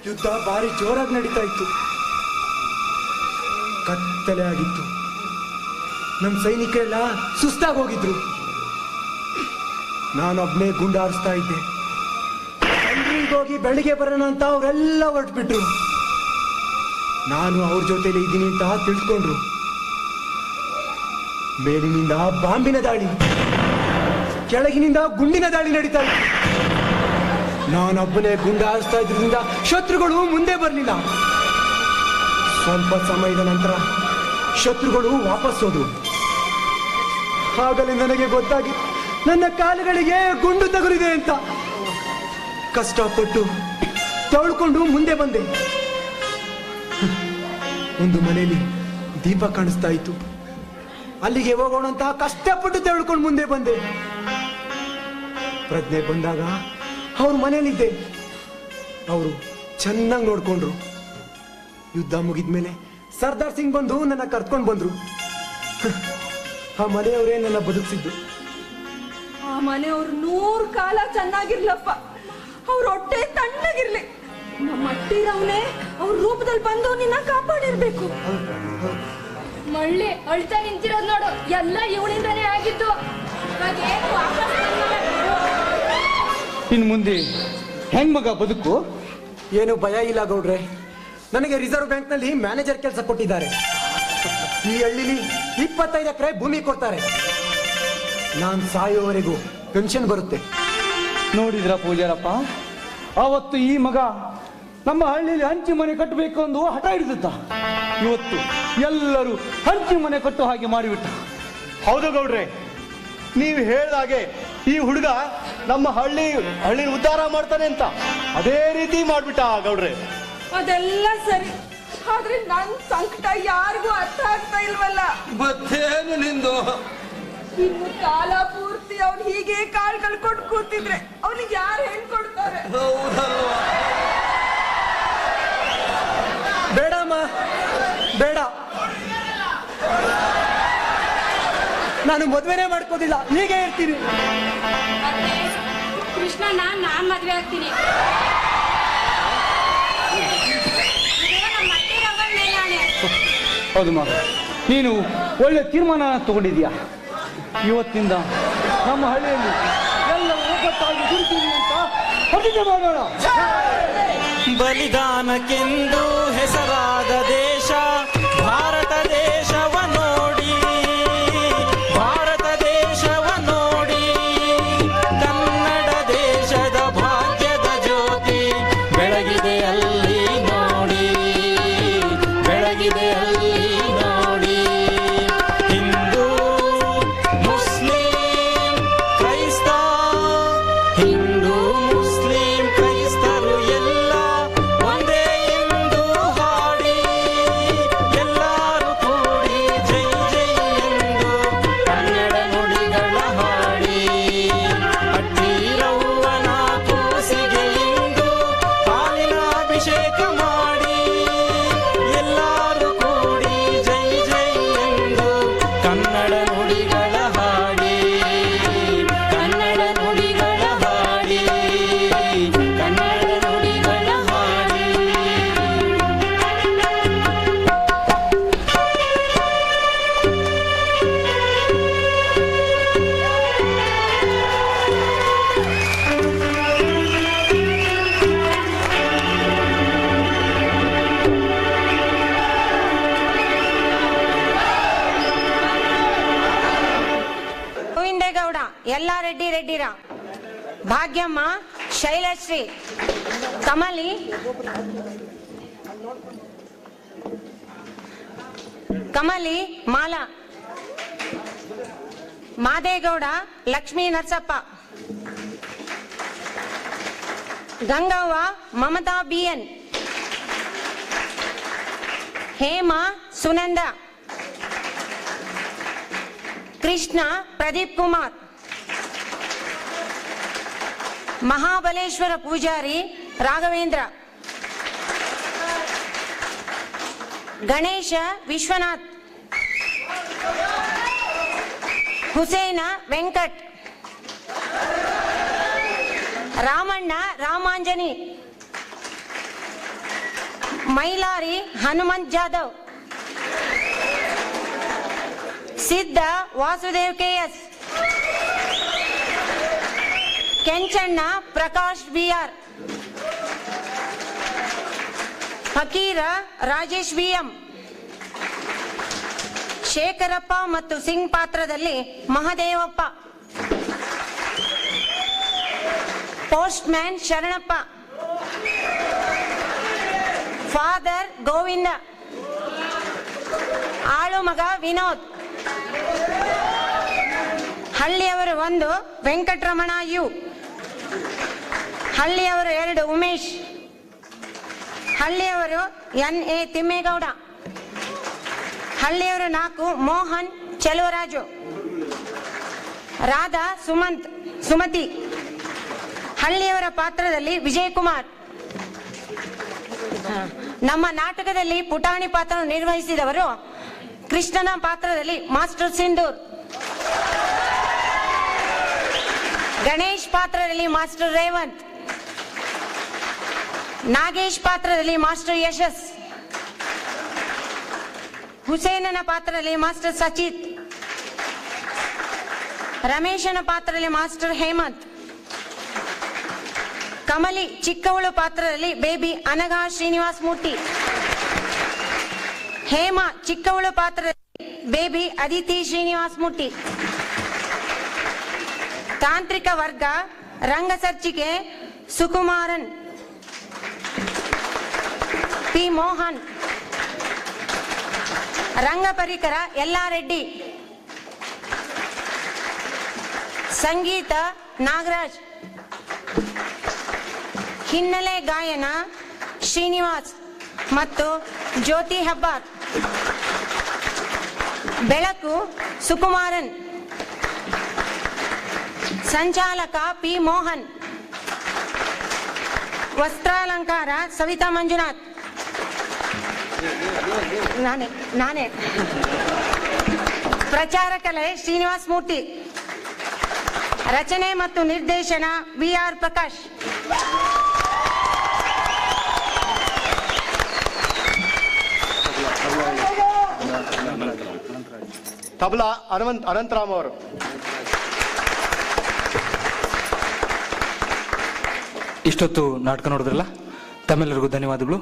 ಯುದ್ಧ ಭಾರಿ ಜೋರಾಗಿ ನಡೀತಾ ಇತ್ತು. ಕತ್ತಲೆ ಆಗಿತ್ತು. ನಮ್ಮ ಸೈನಿಕರೆಲ್ಲ ಸುಸ್ತಾಗಿ ಹೋಗಿದ್ರು. ನಾನೊಬ್ನೇ ಗುಂಡಾರಿಸ್ತಾ ಇದ್ದೆ. ಹೋಗಿ ಬೆಳಿಗ್ಗೆ ಬರೋಣ ಅಂತ ಅವರೆಲ್ಲ ಹೊರಟ್ಬಿಟ್ರು. ನಾನು ಅವ್ರ ಜೊತೆಲಿ ಇದ್ದೀನಿ ಅಂತ ತಿಳ್ಕೊಂಡ್ರು. ಮೇಲಿನಿಂದ ಬಾಂಬಿನ ದಾಳಿ, ಕೆಳಗಿನಿಂದ ಗುಂಡಿನ ದಾಳಿ ನಡೀತಾ ಇತ್ತು. ನಾನೊಬ್ಬನೇ ಗುಂಡ ಹಾರಿಸ್ತಾ ಇದ್ರಿಂದ ಶತ್ರುಗಳು ಮುಂದೆ ಬರಲಿಲ್ಲ. ಸ್ವಲ್ಪ ಸಮಯದ ನಂತರ ಶತ್ರುಗಳು ವಾಪಸ್ ಹೋದ್ರು. ಆಗಲೇ ನನಗೆ ಗೊತ್ತಾಗಿ ನನ್ನ ಕಾಲುಗಳಿಗೆ ಗುಂಡು ತಗುಲಿದೆ ಅಂತ. ಕಷ್ಟಪಟ್ಟು ತೊಳ್ಕೊಂಡು ಮುಂದೆ ಬಂದೆ. ಒಂದು ಮನೆಯಲ್ಲಿ ದೀಪ ಕಾಣಿಸ್ತಾ ಇತ್ತು. ಅಲ್ಲಿಗೆ ಹೋಗೋಣ ಅಂತ ಕಷ್ಟಪಟ್ಟು ತೆಗೆದುಕೊಂಡು ಮುಂದೆ ಬಂದೆ. ಪ್ರಜ್ಞೆ ಬಂದಾಗ ಅವ್ರ ಮನೇಲಿದ್ದೆ. ಅವರು ಚೆನ್ನಾಗಿ ನೋಡ್ಕೊಂಡ್ರು. ಯುದ್ಧ ಮುಗಿದ್ಮೇಲೆ ಸರ್ದಾರ್ ಸಿಂಗ್ ಬಂದು ನನ್ನ ಕರ್ಕೊಂಡು ಬಂದ್ರು. ಆ ಮನೆಯವರೇ ನನ್ನ ಬದುಕಿಸಿದ್ದು. ಆ ಮನೆಯವ್ರು 100 ಕಾಲ ಚೆನ್ನಾಗಿರ್ಲಪ್ಪ, ಅವ್ರ ಹೊಟ್ಟೆ ತಣ್ಣಗಿರ್ಲಿ. ನಮ್ಮ ಅಟ್ಟಿರವನೇ ಅವ್ರ ರೂಪದಲ್ಲಿ ಬಂದು ನಿನ್ನ ಕಾಪಾಡಿರ್ಬೇಕು. ಮಳ್ಳಿ ಅಳ್ತಾ ನಿಂತಿರೋದ್ ನೋಡು, ಎಲ್ಲ ಇವಳಿಂದಾನೇ ಆಗಿದ್ದು. ಹಾಗೇನು ವಾಪಸ್ ಬಂದಿಲ್ಲ. ಇನ್ ಮುಂದೆ ಹೆಂಗ್ ಮಗ ಬದುಕು? ಏನು ಭಯ ಇಲ್ಲ ಗೌಡ್ರೆ. ನನಗೆ ರಿಸರ್ವ್ ಬ್ಯಾಂಕ್ ನಲ್ಲಿ ಮ್ಯಾನೇಜರ್ ಕೆಲಸ ಕೊಟ್ಟಿದ್ದಾರೆ. ಈ ಹಳ್ಳಿಲಿ 25 ಎಕರೆ ಭೂಮಿ ಕೊಡ್ತಾರೆ. ನಾನ್ ಸಾಯೋವರೆಗೂ ಪೆನ್ಷನ್ ಬರುತ್ತೆ. ನೋಡಿದ್ರ ಪೂಜಾರಪ್ಪ, ಅವತ್ತು ಈ ಮಗ ನಮ್ಮ ಹಳ್ಳಿಯಲ್ಲಿ ಹಂಚಿ ಮನೆ ಕಟ್ಟಬೇಕು ಎಂದು ಹಠ ಹಿಡಿದಿದ್ದ. ಇವತ್ತು ಎಲ್ಲರೂ ಹಂಚಿ ಮನೆ ಕಟ್ಟು ಹಾಗೆ ಮಾಡಿಬಿಟ್ಟ. ಹೌದು ಗೌಡ್ರೆ, ನೀವು ಹೇಳ್ದಾಗೆ ಈ ಹುಡುಗ ನಮ್ಮ ಹಳ್ಳಿ ಉದ್ಧಾರ ಮಾಡ್ತಾನೆ ಅಂತ ಅದೇ ರೀತಿ ಮಾಡ್ಬಿಟ್ಟ ಗೌಡ್ರೆ. ಅದೆಲ್ಲ ಸರಿ, ಆದ್ರೆ ನನ್ ಸಂಕಟ ಯಾರಿಗೂ ಅರ್ಥ ಆಗ್ತಾ ಇಲ್ವಲ್ಲ. ಮತ್ತೇನು ನಿಂದು? ಇನ್ನು ಕಾಲ ಪೂರ್ತಿ ಅವ್ನು ಹೀಗೆ ಕಾಲ್ ಕಳ್ಕೊಂಡು ಕೂತಿದ್ರೆ ಅವನಿಗೆ ಯಾರು ಹೇಳ್ಕೊಡ್ತಾರೆ? ಹೌದಲ್ವಾ? ಬೇಡಮ್ಮ, ಬೇಡ, ನಾನು ಮದ್ವೆನೇ ಮಾಡ್ಕೋದಿಲ್ಲ, ಹೀಗೆ ಇರ್ತೀನಿ. ಕೃಷ್ಣನ ನಾನ್ ಮದ್ವೆ ಆಗ್ತೀನಿ. ಹೌದು ಮಗ, ನೀನು ಒಳ್ಳೆ ತೀರ್ಮಾನ ತಗೊಂಡಿದ್ಯಾ. ಇವತ್ತಿಂದ ನಮ್ಮ ಹಳ್ಳಿಯಲ್ಲಿ ಎಲ್ಲ ಒಗ್ಗಟ್ಟಾಗಿ ದುಡಿತೀವಿ ಅಂತ ಪ್ರತಿಜ್ಞೆ ಮಾಡೋಣ. ಬಲಿದಾನಕ್ಕೆಂದು ಹೆಸರಾದ ದೇಶ ಭಾರತ ದೇಶವ ನೋಡಿ, ಭಾರತ ದೇಶವ ನೋಡಿ, ಕನ್ನಡ ದೇಶದ ಭಾಗ್ಯದ ಜ್ಯೋತಿ ಬೆಳಗಿದೆ ಅಲ್ಲಿ ನೋಡಿ, ಬೆಳಗಿದೆ ಅಲ್ಲಿ ನೋಡಿ. ಹಿಂದೂ ಮುಸ್ಲಿಂ ಕ್ರೈಸ್ತ, ಹಿಂದೂ ಮುಸ್ಲಿಂ ಕ್ರೈಸ್ತರು ಎಲ್ಲ ಒಂದೇ ಎಂದು ಹಾಡಿ, ಎಲ್ಲರೂ ಕೂಡಿ ಜೈ ಜೈ ಎಂದು ಕನ್ನಡ ನುಡಿಗಳ ಹಾಡಿ, ಅಟ್ಟಿರವ್ವನ ಕೂಸಿಗೆ ಇಂದು ಹಾಲಿನ ಅಭಿಷೇಕ ಮಾಡಿ, ಎಲ್ಲರೂ ಕೂಡಿ ಜೈ ಜೈ ಎಂದು ಕನ್ನಡ ನುಡಿಗಳ ಹಾಡಿ, ಕನ್ನಡ ನುಡಿಗಳ ಹಾಡಿ, ಕನ್ನಡ ನುಡಿಗಳ ಹಾಡಿ. ಗೋವಿಂದೇಗೌಡ ಎಲ್ಲ ರೆಡ್ಡಿರ, Bhagyamma, Shailashri, Kamali, Mala, Madegowda, Lakshmi Narasappa, Gangavva, Mamata BN, Hema, Sunanda, Krishna, Pradeep Kumar, Mahabaleshwara Poojari, Raghavendra, Ganesha, Vishwanath, Husena, Venkat, Ramanna, Ramanjani, Mailari, Hanumanth Jadhav, Siddha, Vasudev KS, Kenchanna, Prakash BR, Fakira, Rajesh BM, Shekharappa ಮತ್ತು ಸಿಂಗ್ ಪಾತ್ರದಲ್ಲಿ Mahadevappa, postman Sharanappa, father Govinda, ಆಳು ಮಗ ವಿನೋದ್, ಹಳ್ಳಿಯವರು 1 ವೆಂಕಟರಮಣ ಯು, ಹಳ್ಳಿಯವರು 2 ಉಮೇಶ್, ಹಳ್ಳಿಯವರು NA ತಿಮ್ಮೇಗೌಡ, ಹಳ್ಳಿಯವರು 4 ಮೋಹನ್ ಚೆಲುವರಾಜು, ರಾಧಾ, ಸುಮತಿ, ಹಳ್ಳಿಯವರ ಪಾತ್ರದಲ್ಲಿ ವಿಜಯಕುಮಾರ್. ನಮ್ಮ ನಾಟಕದಲ್ಲಿ ಪುಟಾಣಿ ಪಾತ್ರ ನಿರ್ವಹಿಸಿದವರು ಕೃಷ್ಣನ ಪಾತ್ರದಲ್ಲಿ ಮಾಸ್ಟರ್ ಸಿಂಧೂರ್, ಗಣೇಶ್ ಪಾತ್ರದಲ್ಲಿ ಮಾಸ್ಟರ್ ರೇವಂತ್, ನಾಗೇಶ್ ಪಾತ್ರದಲ್ಲಿ ಮಾಸ್ಟರ್ ಯಶಸ್, ಹುಸೇನನ ಪಾತ್ರದಲ್ಲಿ ಮಾಸ್ಟರ್ ಸಚಿತ್, ರಮೇಶನ ಪಾತ್ರದಲ್ಲಿ ಮಾಸ್ಟರ್ ಹೇಮಂತ್, ಕಮಲಿ ಚಿಕ್ಕವಳು ಪಾತ್ರದಲ್ಲಿ ಬೇಬಿ ಅನಘಾ ಶ್ರೀನಿವಾಸ್ ಮೂರ್ತಿ, ಹೇಮಾ ಚಿಕ್ಕವಳು ಪಾತ್ರದಲ್ಲಿ ಬೇಬಿ ಅದಿತಿ ಶ್ರೀನಿವಾಸ್ ಮೂರ್ತಿ, ತಾಂತ್ರಿಕ ವರ್ಗ ರಂಗಸರ್ಚಿಕೆ ಸುಕುಮಾರನ್, ಪಿ ಮೋಹನ್, ರಂಗ ಪರಿಕರ ಎಲ್ಲಾರೆಡ್ಡಿ, ಸಂಗೀತ ನಾಗರಾಜ್, ಹಿನ್ನೆಲೆ ಗಾಯನ ಶ್ರೀನಿವಾಸ್ ಮತ್ತು ಜ್ಯೋತಿ ಹೆಬ್ಬಾರ್, ಬೆಳಕು ಸುಕುಮಾರನ್, ಸಂಚಾಲಕ ಪಿ ಮೋಹನ್, ವಸ್ತ್ರಾಲಂಕಾರ ಸವಿತಾ ಮಂಜುನಾಥ್, ನಾನೇ ಪ್ರಚಾರ ಕಲೆ ಶ್ರೀನಿವಾಸ್ ಮೂರ್ತಿ, ರಚನೆ ಮತ್ತು ನಿರ್ದೇಶನ VR ಪ್ರಕಾಶ್. ತಬಲಾ ಅನಂತರಾಮ್ ಅವರು. ಇಷ್ಟೊತ್ತು ನಾಟಕ ನೋಡಿದ್ರಲ್ಲ, ತಮ್ಮೆಲ್ಲರಿಗೂ ಧನ್ಯವಾದಗಳು.